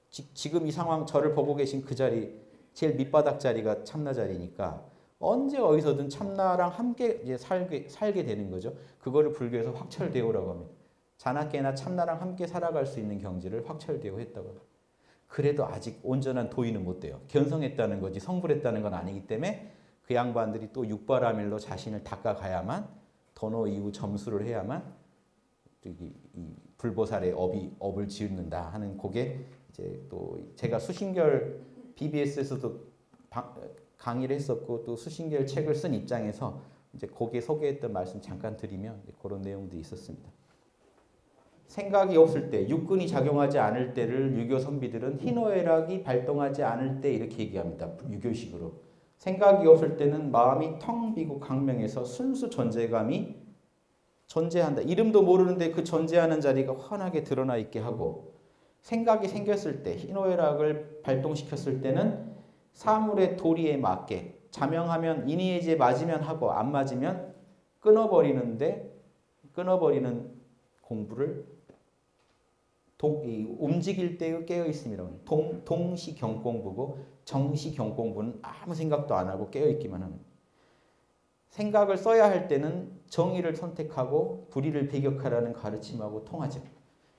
지금 이 상황 저를 보고 계신 그 자리 제일 밑바닥 자리가 참나 자리니까 언제 어디서든 참나랑 함께 이제 살게 되는 거죠. 그거를 불교에서 확철대오라고 합니다. 자나깨나 참나랑 함께 살아갈 수 있는 경지를 확철대오 했다고 합니다. 그래도 아직 온전한 도의는 못 돼요. 견성했다는 거지 성불했다는 건 아니기 때문에 그 양반들이 또 육바라밀로 자신을 닦아가야만 도노 이후 점수를 해야만 이 불보살의 업을 지은다 하는 그게 이제 또 제가 수신결 BBS에서도 강의를 했었고 또 수신결 책을 쓴 입장에서 이제 거기에 소개했던 말씀 잠깐 드리면 그런 내용도 있었습니다. 생각이 없을 때, 육근이 작용하지 않을 때를 유교 선비들은 희노애락이 발동하지 않을 때 이렇게 얘기합니다. 유교식으로. 생각이 없을 때는 마음이 텅 비고 강명해서 순수 존재감이 존재한다. 이름도 모르는데 그 존재하는 자리가 환하게 드러나 있게 하고 생각이 생겼을 때, 희노애락을 발동시켰을 때는 사물의 도리에 맞게 자명하면 인의예지에 맞으면 하고 안 맞으면 끊어버리는 공부를 움직일 때의 깨어있음이라고 합니다. 동시경공부고 정시경공부는 아무 생각도 안 하고 깨어있기만 합니다. 생각을 써야 할 때는 정의를 선택하고 불의를 배격하라는 가르침하고 통하죠.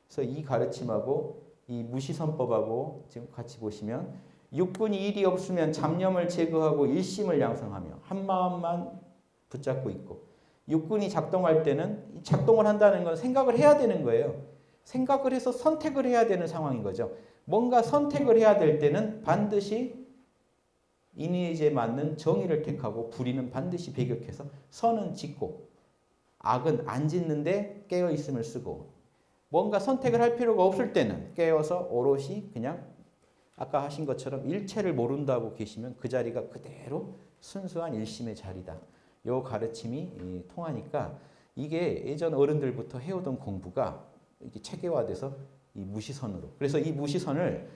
그래서 이 가르침하고 이 무시선법하고 지금 같이 보시면 육군이 일이 없으면 잡념을 제거하고 일심을 양성하며 한 마음만 붙잡고 있고 육군이 작동할 때는 작동을 한다는 건 생각을 해야 되는 거예요. 생각을 해서 선택을 해야 되는 상황인 거죠. 뭔가 선택을 해야 될 때는 반드시 인의에 맞는 정의를 택하고 불의는 반드시 배격해서 선은 짓고 악은 안 짓는데 깨어있음을 쓰고 뭔가 선택을 할 필요가 없을 때는 깨어서 오롯이 그냥 아까 하신 것처럼 일체를 모른다고 계시면 그 자리가 그대로 순수한 일심의 자리다. 요 가르침이 통하니까 이게 예전 어른들부터 해오던 공부가 이게 체계화돼서 이 무시선으로. 그래서 이 무시선을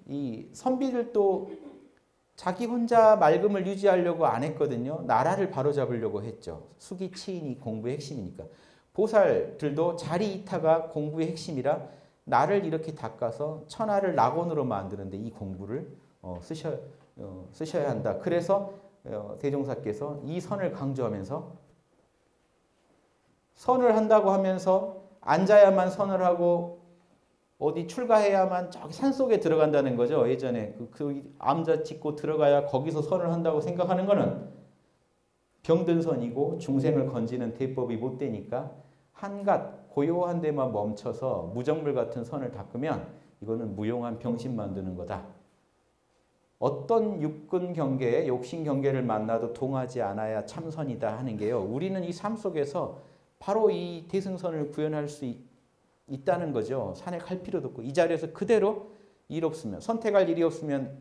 이 선비들도 자기 혼자 맑음을 유지하려고 안 했거든요. 나라를 바로잡으려고 했죠. 수기치인이 공부의 핵심이니까. 보살들도 자리 이타가 공부의 핵심이라 나를 이렇게 닦아서 천하를 낙원으로 만드는데 이 공부를 쓰셔야 한다. 그래서 대종사께서 이 선을 강조하면서 선을 한다고 하면서 앉아야만 선을 하고 어디 출가해야만 저기 산속에 들어간다는 거죠. 예전에 그 암자 짓고 들어가야 거기서 선을 한다고 생각하는 거는 병든 선이고 중생을 건지는 대법이 못 되니까 한갓 고요한 데만 멈춰서 무정물 같은 선을 닦으면 이거는 무용한 병신 만드는 거다. 어떤 육근 경계, 욕심 경계를 만나도 동하지 않아야 참선이다 하는 게요. 우리는 이 삶 속에서 바로 이 대승선을 구현할 수 있다는 거죠. 산에 갈 필요도 없고 이 자리에서 그대로 일 없으면 선택할 일이 없으면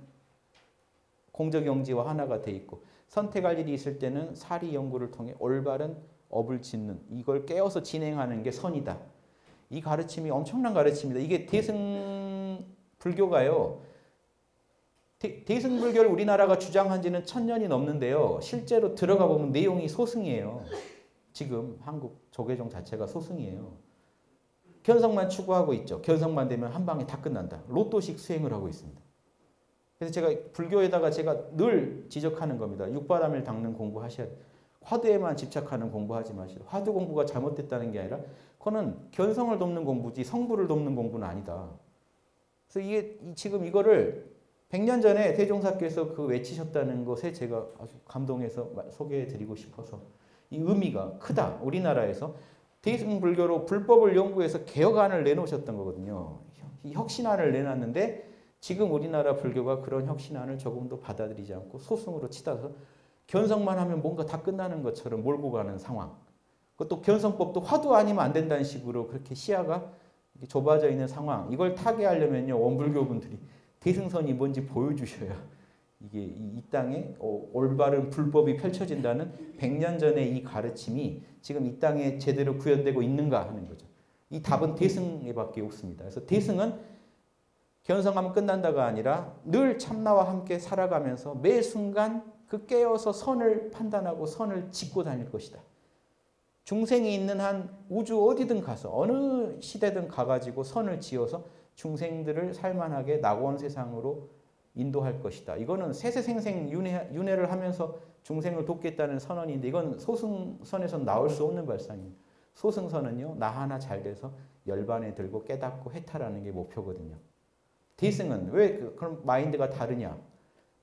공적영지와 하나가 돼 있고 선택할 일이 있을 때는 사리 연구를 통해 올바른 업을 짓는 이걸 깨어서 진행하는 게 선이다. 이 가르침이 엄청난 가르침입니다. 이게 대승 불교가요. 대승 불교를 우리나라가 주장한 지는 1000년이 넘는데요. 실제로 들어가 보면 내용이 소승이에요. 지금 한국 조계종 자체가 소승이에요. 견성만 추구하고 있죠. 견성만 되면 한 방에 다 끝난다. 로또식 수행을 하고 있습니다. 그래서 제가 불교에다가 제가 늘 지적하는 겁니다. 육바람일 닦는 공부하셔야 돼요. 화두에만 집착하는 공부하지 마시고 화두 공부가 잘못됐다는 게 아니라 그거는 견성을 돕는 공부지 성불을 돕는 공부는 아니다. 그래서 이게 지금 이거를 100년 전에 대종사께서 그 외치셨다는 것에 제가 아주 감동해서 소개해드리고 싶어서 이 의미가 크다. 우리나라에서 대승불교로 불법을 연구해서 개혁안을 내놓으셨던 거거든요. 이 혁신안을 내놨는데 지금 우리나라 불교가 그런 혁신안을 조금도 받아들이지 않고 소승으로 치닫아서 견성만 하면 뭔가 다 끝나는 것처럼 몰고 가는 상황. 그것도 견성법도 화두 아니면 안 된다는 식으로 그렇게 시야가 좁아져 있는 상황, 이걸 타개하려면요, 원불교 분들이 대승선이 뭔지 보여주셔야 이게 이 땅에 올바른 불법이 펼쳐진다는 100년 전의 이 가르침이 지금 이 땅에 제대로 구현되고 있는가 하는 거죠. 이 답은 대승에밖에 없습니다. 그래서 대승은 견성하면 끝난다가 아니라 늘 참나와 함께 살아가면서 매 순간 그 깨어서 선을 판단하고 선을 짓고 다닐 것이다. 중생이 있는 한 우주 어디든 가서 어느 시대든 가가지고 선을 지어서 중생들을 살만하게 낙원 세상으로 인도할 것이다. 이거는 세세생생 윤회를 하면서 중생을 돕겠다는 선언인데 이건 소승선에서 나올 수 없는 발상입니다. 소승선은요, 나 하나 잘 돼서 열반에 들고 깨닫고 해탈하는 게 목표거든요. 대승은 왜 그런 마인드가 다르냐?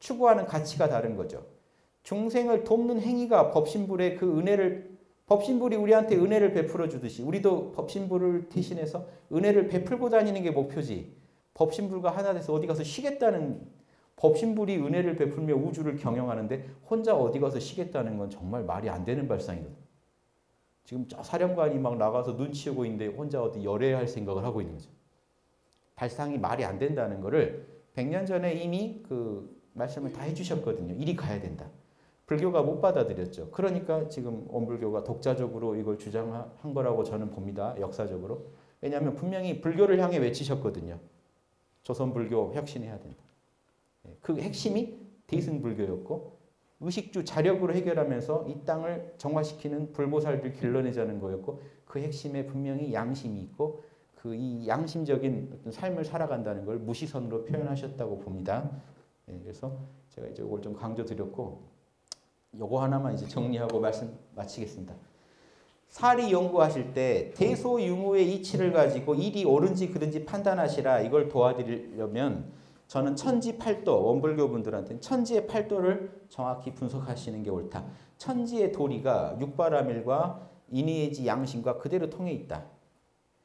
추구하는 가치가 다른 거죠. 중생을 돕는 행위가 법신불의 그 은혜를, 법신불이 우리한테 은혜를 베풀어 주듯이 우리도 법신불을 대신해서 은혜를 베풀고 다니는 게 목표지. 법신불과 하나 돼서 어디 가서 쉬겠다는, 법신불이 은혜를 베풀며 우주를 경영하는데 혼자 어디 가서 쉬겠다는 건 정말 말이 안 되는 발상이거든요. 지금 저 사령관이 막 나가서 눈 치우고 있는데 혼자 어디 열애할 생각을 하고 있는 거죠. 발상이 말이 안 된다는 거를 100년 전에 이미 그 말씀을 다 해주셨거든요. 이리 가야 된다. 불교가 못 받아들였죠. 그러니까 지금 원불교가 독자적으로 이걸 주장한 거라고 저는 봅니다. 역사적으로. 왜냐하면 분명히 불교를 향해 외치셨거든요. 조선불교 혁신해야 된다. 그 핵심이 대승불교였고 의식주 자력으로 해결하면서 이 땅을 정화시키는 불보살들 길러내자는 거였고 그 핵심에 분명히 양심이 있고 그 이 양심적인 어떤 삶을 살아간다는 걸 무시선으로 표현하셨다고 봅니다. 그래서 제가 이제 이걸 좀 강조드렸고 요거 하나만 이제 정리하고 말씀 마치겠습니다. 사리 연구하실 때 대소유무의 이치를 가지고 일이 옳은지 그른지 판단하시라 이걸 도와드리려면 저는 천지팔도, 원불교 분들한테는 천지의 팔도를 정확히 분석하시는 게 옳다. 천지의 도리가 육바라밀과 인의의지 양심과 그대로 통해 있다.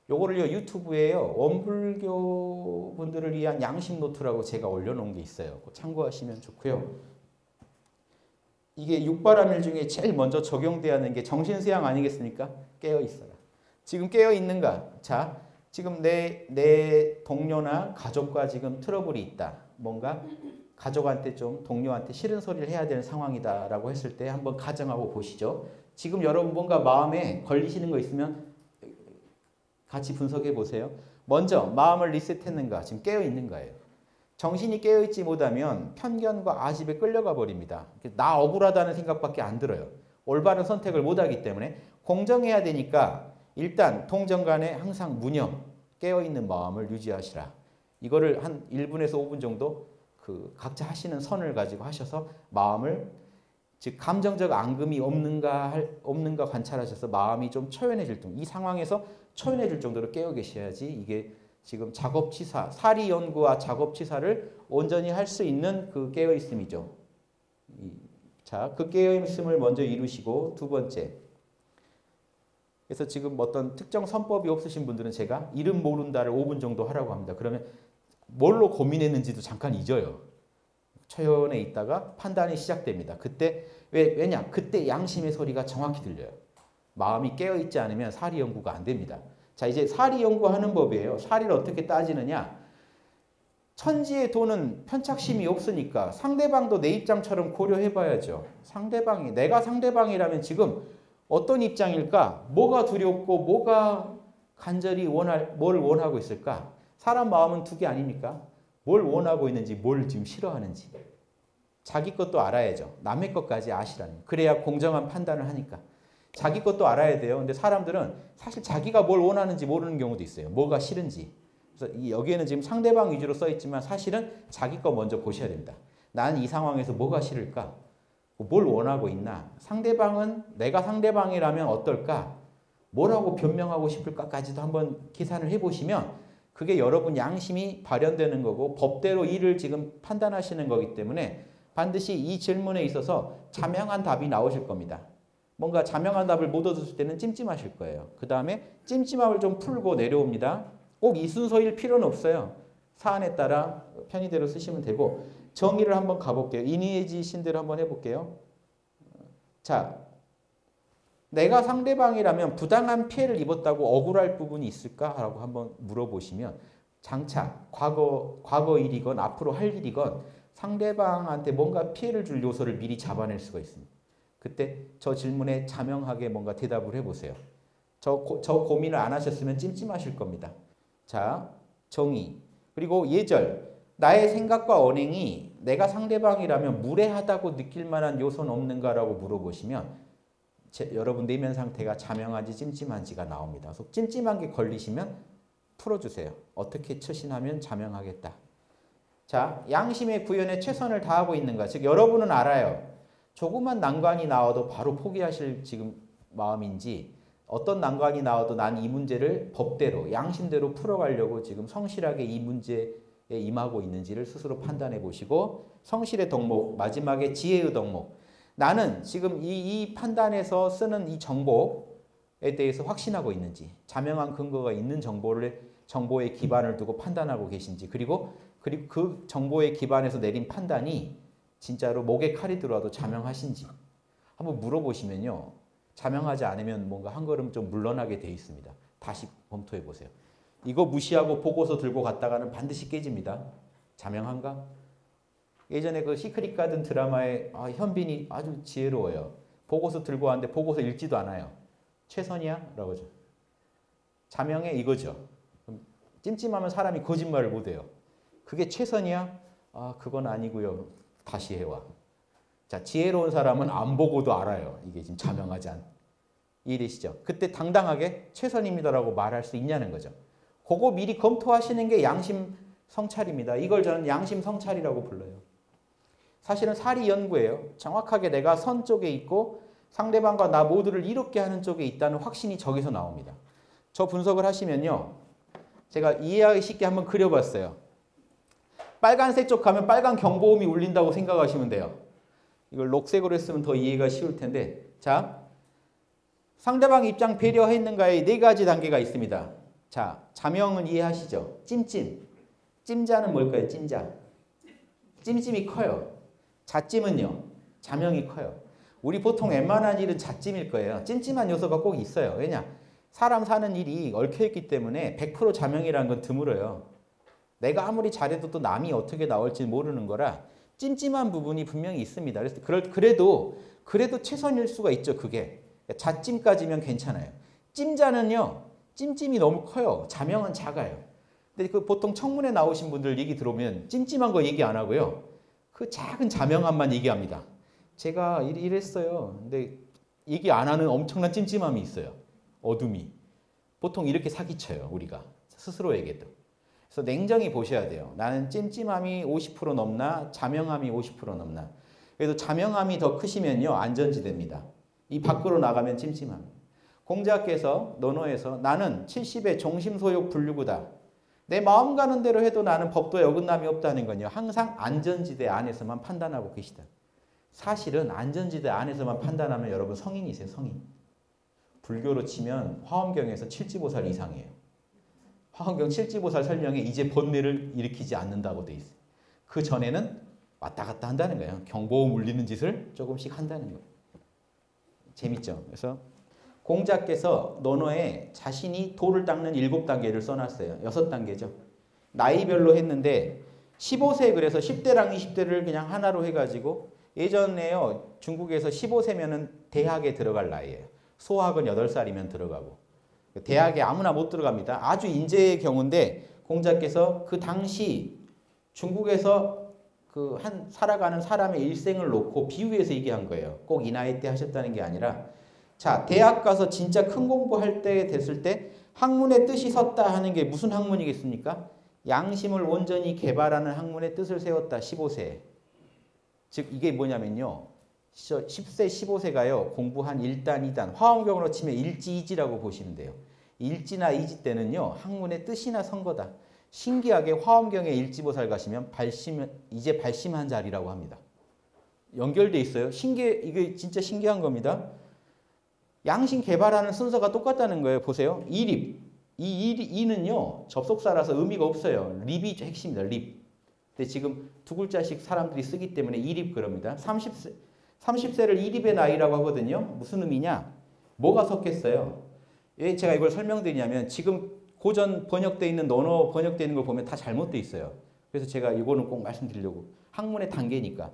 요거를요 유튜브에요 원불교 분들을 위한 양심 노트라고 제가 올려놓은 게 있어요. 참고하시면 좋고요. 이게 육바라밀 중에 제일 먼저 적용돼야 하는 게 정신수양 아니겠습니까? 깨어 있어라. 지금 깨어 있는가? 자, 지금 내 동료나 가족과 지금 트러블이 있다. 뭔가 가족한테 좀 동료한테 싫은 소리를 해야 되는 상황이다라고 했을 때 한번 가정하고 보시죠. 지금 여러분 뭔가 마음에 걸리시는 거 있으면 같이 분석해 보세요. 먼저 마음을 리셋했는가? 지금 깨어 있는가예요. 정신이 깨어있지 못하면 편견과 아집에 끌려가 버립니다. 나 억울하다는 생각밖에 안 들어요. 올바른 선택을 못하기 때문에 공정해야 되니까 일단 동정 간에 항상 무념, 깨어있는 마음을 유지하시라. 이거를 한 1분에서 5분 정도 그 각자 하시는 선을 가지고 하셔서 마음을 즉 감정적 앙금이 없는가 관찰하셔서 마음이 좀 초연해질 정도, 이 상황에서 초연해질 정도로 깨어 계셔야지 이게 지금 작업치사, 사리 연구와 작업치사를 온전히 할 수 있는 그 깨어있음이죠. 자, 그 깨어있음을 먼저 이루시고 두 번째. 그래서 지금 어떤 특정 선법이 없으신 분들은 제가 이름 모른다를 5분 정도 하라고 합니다. 그러면 뭘로 고민했는지도 잠깐 잊어요. 초연에 있다가 판단이 시작됩니다. 그때 왜냐? 그때 양심의 소리가 정확히 들려요. 마음이 깨어있지 않으면 사리 연구가 안 됩니다. 자, 이제 사리 연구하는 법이에요. 사리를 어떻게 따지느냐? 천지의 도는 편착심이 없으니까 상대방도 내 입장처럼 고려해봐야죠. 상대방이, 내가 상대방이라면 지금 어떤 입장일까? 뭐가 두렵고 뭐가 간절히 뭘 원하고 있을까? 사람 마음은 두 개 아닙니까? 뭘 원하고 있는지, 뭘 지금 싫어하는지. 자기 것도 알아야죠. 남의 것까지 아시라는. 그래야 공정한 판단을 하니까. 자기 것도 알아야 돼요. 근데 사람들은 사실 자기가 뭘 원하는지 모르는 경우도 있어요. 뭐가 싫은지. 그래서 여기에는 지금 상대방 위주로 써 있지만 사실은 자기 거 먼저 보셔야 됩니다. 나는 이 상황에서 뭐가 싫을까? 뭘 원하고 있나? 상대방은 내가 상대방이라면 어떨까? 뭐라고 변명하고 싶을까까지도 한번 계산을 해보시면 그게 여러분 양심이 발현되는 거고 법대로 일을 지금 판단하시는 거기 때문에 반드시 이 질문에 있어서 자명한 답이 나오실 겁니다. 뭔가 자명한 답을 못 얻었을 때는 찜찜하실 거예요. 그 다음에 찜찜함을 좀 풀고 내려옵니다. 꼭 이 순서일 필요는 없어요. 사안에 따라 편의대로 쓰시면 되고 정의를 한번 가볼게요. 인의의지 신대로 한번 해볼게요. 자, 내가 상대방이라면 부당한 피해를 입었다고 억울할 부분이 있을까라고 한번 물어보시면 장차 과거 일이건 앞으로 할 일이건 상대방한테 뭔가 피해를 줄 요소를 미리 잡아낼 수가 있습니다. 그때 저 질문에 자명하게 뭔가 대답을 해보세요. 저 고민을 안 하셨으면 찜찜하실 겁니다. 자, 정의. 그리고 예절. 나의 생각과 언행이 내가 상대방이라면 무례하다고 느낄 만한 요소는 없는가라고 물어보시면 여러분 내면 상태가 자명한지 찜찜한지가 나옵니다. 그래서 찜찜한 게 걸리시면 풀어주세요. 어떻게 처신하면 자명하겠다. 자, 양심의 구현에 최선을 다하고 있는가. 즉 여러분은 알아요. 조그만 난관이 나와도 바로 포기하실 지금 마음인지 어떤 난관이 나와도 난 이 문제를 법대로 양심대로 풀어가려고 지금 성실하게 이 문제에 임하고 있는지를 스스로 판단해 보시고 성실의 덕목, 마지막에 지혜의 덕목. 나는 지금 이 판단에서 쓰는 이 정보에 대해서 확신하고 있는지 자명한 근거가 있는 정보에 기반을 두고 판단하고 계신지 그리고 그 정보에 기반해서 내린 판단이 진짜로 목에 칼이 들어와도 자명하신지 한번 물어보시면요. 자명하지 않으면 뭔가 한 걸음 좀 물러나게 돼 있습니다. 다시 검토해 보세요. 이거 무시하고 보고서 들고 갔다가는 반드시 깨집니다. 자명한가? 예전에 그 시크릿 가든 드라마에 현빈이 아주 지혜로워요. 보고서 들고 왔는데 보고서 읽지도 않아요. 최선이야? 라고 하죠. 자명해 이거죠. 찜찜하면 사람이 거짓말을 못해요. 그게 최선이야? 그건 아니고요. 다시 해와. 자, 지혜로운 사람은 안 보고도 알아요. 이게 지금 자명하지 않. 이해되시죠? 그때 당당하게 최선입니다라고 말할 수 있냐는 거죠. 그거 미리 검토하시는 게 양심 성찰입니다. 이걸 저는 양심 성찰이라고 불러요. 사실은 사리 연구예요. 정확하게 내가 선 쪽에 있고 상대방과 나 모두를 이롭게 하는 쪽에 있다는 확신이 저기서 나옵니다. 저 분석을 하시면요. 제가 이해하기 쉽게 한번 그려봤어요. 빨간색 쪽 가면 빨간 경보음이 울린다고 생각하시면 돼요. 이걸 녹색으로 했으면 더 이해가 쉬울 텐데 자, 상대방 입장 배려했는가에 네 가지 단계가 있습니다. 자, 자명은 이해하시죠? 찜찜. 찜자는 뭘까요? 찜자. 찜찜이 커요. 자찜은요. 자명이 커요. 우리 보통 웬만한 일은 자찜일 거예요. 찜찜한 요소가 꼭 있어요. 왜냐? 사람 사는 일이 얽혀있기 때문에 100% 자명이라는 건 드물어요. 내가 아무리 잘해도 또 남이 어떻게 나올지 모르는 거라 찜찜한 부분이 분명히 있습니다. 그래도 최선일 수가 있죠. 그게. 자찜까지면 괜찮아요. 찜자는요. 찜찜이 너무 커요. 자명은 작아요. 근데 그 보통 청문회 나오신 분들 얘기 들어오면 찜찜한 거 얘기 안 하고요. 그 작은 자명함만 얘기합니다. 제가 이랬어요. 근데 얘기 안 하는 엄청난 찜찜함이 있어요. 어둠이. 보통 이렇게 사기쳐요. 우리가. 스스로에게도. 그래서 냉정히 보셔야 돼요. 나는 찜찜함이 50% 넘나 자명함이 50% 넘나. 그래도 자명함이 더 크시면요. 안전지대입니다. 이 밖으로 나가면 찜찜함. 공자께서 논어에서 나는 70의 종심소욕 불류구다. 내 마음 가는 대로 해도 나는 법도에 어긋남이 없다는 건요. 항상 안전지대 안에서만 판단하고 계시다. 사실은 안전지대 안에서만 판단하면 여러분 성인이세요. 성인. 불교로 치면 화엄경에서 칠지보살 이상이에요. 화엄경 칠지보살 설명에 이제 번뇌를 일으키지 않는다고 돼 있어요. 그 전에는 왔다 갔다 한다는 거예요. 경보음 울리는 짓을 조금씩 한다는 거예요. 재밌죠? 그래서 공자께서 논어에 자신이 도를 닦는 7단계를 써놨어요. 6단계죠. 나이별로 했는데 15세 그래서 10대랑 20대를 그냥 하나로 해가지고 예전에요. 중국에서 15세면은 대학에 들어갈 나이예요. 소학은 8살이면 들어가고 대학에 아무나 못 들어갑니다. 아주 인재의 경우인데 공자께서 그 당시 중국에서 살아가는 사람의 일생을 놓고 비유해서 얘기한 거예요. 꼭 이 나이 때 하셨다는 게 아니라 자, 대학 가서 진짜 큰 공부할 때 됐을 때 학문의 뜻이 섰다 하는 게 무슨 학문이겠습니까? 양심을 온전히 개발하는 학문의 뜻을 세웠다. 15세. 즉 이게 뭐냐면요. 10세, 15세가요. 공부한 1단, 2단. 화엄경으로 치면 일지, 이지라고 보시면 돼요. 일지나 이지 때는요. 학문의 뜻이나 선 거다. 신기하게 화엄경에 일지보살 가시면 이제 발심한 자리라고 합니다. 연결돼 있어요. 이게 진짜 신기한 겁니다. 양심 개발하는 순서가 똑같다는 거예요. 보세요. 이립. 이는요. 접속사라서 의미가 없어요. 립이 핵심입니다. 립. 근데 지금 두 글자씩 사람들이 쓰기 때문에 이립 그럽니다. 30세를 이립의 나이라고 하거든요. 무슨 의미냐? 뭐가 섞였어요? 왜 제가 이걸 설명드리냐면 지금 고전 번역되어 있는 논어 번역되어 있는 걸 보면 다 잘못되어 있어요. 그래서 제가 이거는 꼭 말씀드리려고. 학문의 단계니까.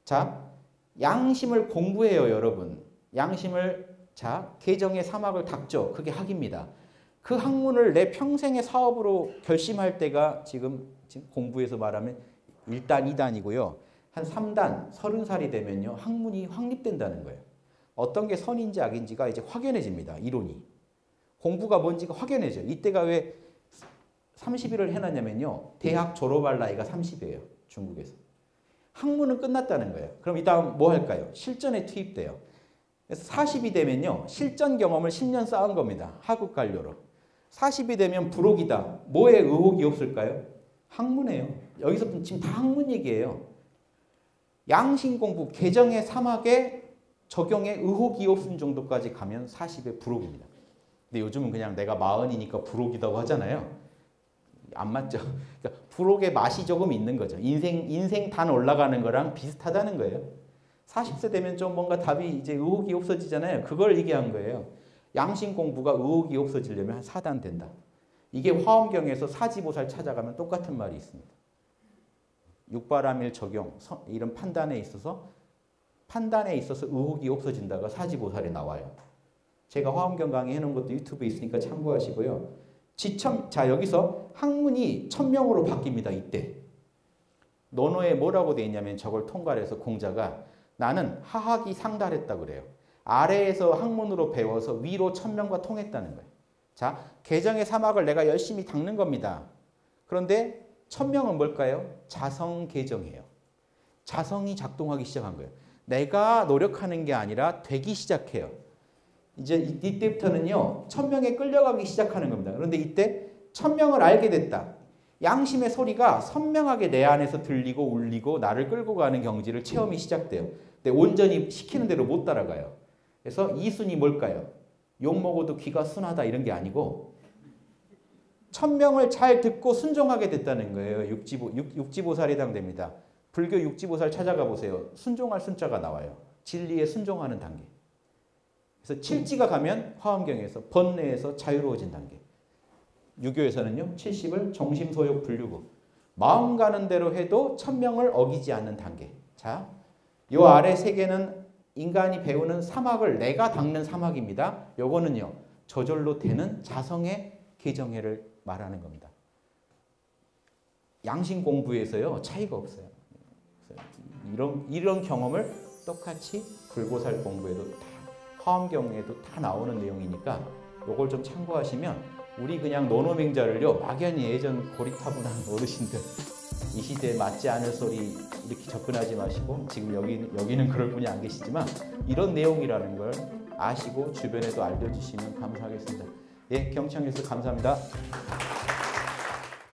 자, 양심을 공부해요, 여러분. 양심을 자, 개정의 사막을 닦죠. 그게 학입니다. 그 학문을 내 평생의 사업으로 결심할 때가 지금 공부에서 말하면 1단, 2단이고요. 한 3단, 30살이 되면요. 학문이 확립된다는 거예요. 어떤 게 선인지 악인지가 이제 확연해집니다. 이론이. 공부가 뭔지가 확연해져요. 이때가 왜 30일을 해놨냐면요. 대학 졸업할 나이가 30이에요. 중국에서. 학문은 끝났다는 거예요. 그럼 이따 뭐 할까요? 실전에 투입돼요. 그래서 40이 되면요. 실전 경험을 10년 쌓은 겁니다. 하급 관료로. 40이 되면 불혹이다. 뭐에 의혹이 없을까요? 학문이에요. 여기서 지금 다 학문 얘기예요. 양심 공부, 개정의 사막에 적용에 의혹이 없은 정도까지 가면 40의 불혹입니다. 근데 요즘은 그냥 내가 40이니까 불혹이라고 하잖아요. 안 맞죠? 그러니까 불혹의 맛이 조금 있는 거죠. 인생 단 올라가는 거랑 비슷하다는 거예요. 40세 되면 좀 뭔가 답이 이제 의혹이 없어지잖아요. 그걸 얘기한 거예요. 양심 공부가 의혹이 없어지려면 한 4단 된다. 이게 화엄경에서 사지보살 찾아가면 똑같은 말이 있습니다. 육바라밀 적용, 이런 판단에 있어서 의혹이 없어진다가 사지보살에 나와요. 제가 화엄경 강의 해놓은 것도 유튜브에 있으니까 참고하시고요. 자, 여기서 학문이 천명으로 바뀝니다. 이때. 논어에 뭐라고 돼 있냐면 저걸 통괄해서 공자가 나는 하학이 상달했다고 그래요. 아래에서 학문으로 배워서 위로 천명과 통했다는 거예요. 자, 개정의 사막을 내가 열심히 닦는 겁니다. 그런데 천명은 뭘까요? 자성개정이에요. 자성이 작동하기 시작한 거예요. 내가 노력하는 게 아니라 되기 시작해요. 이제 이때부터는요. 천명에 끌려가기 시작하는 겁니다. 그런데 이때 천명을 알게 됐다. 양심의 소리가 선명하게 내 안에서 들리고 울리고 나를 끌고 가는 경지를 체험이 시작돼요. 근데 온전히 시키는 대로 못 따라가요. 그래서 이 순이 뭘까요? 욕 먹어도 귀가 순하다 이런 게 아니고 천명을 잘 듣고 순종하게 됐다는 거예요. 육지보살이 해당됩니다. 불교 육지보살 찾아가 보세요. 순종할 순자가 나와요. 진리에 순종하는 단계. 그래서 칠지가 가면 화엄경에서 번뇌에서 자유로워진 단계. 유교에서는요. 70을 정심소욕 불유구. 마음 가는 대로 해도 천명을 어기지 않는 단계. 자, 요 아래 세 개는 인간이 배우는 사막을 내가 닦는 사막입니다. 요거는요. 저절로 되는 자성의 개정회를 말하는 겁니다. 양심 공부에서요. 차이가 없어요. 이런 경험을 똑같이 불보살 공부에도 다 화엄경에도 다 나오는 내용이니까 요걸 좀 참고하시면 우리 그냥 논어맹자를요. 막연히 예전 고리타분한 어르신들 이 시대에 맞지 않을 소리 이렇게 접근하지 마시고 지금 여기는 그럴 분이 안 계시지만 이런 내용이라는 걸 아시고 주변에도 알려주시면 감사하겠습니다. 예, 경청해주셔서 감사합니다.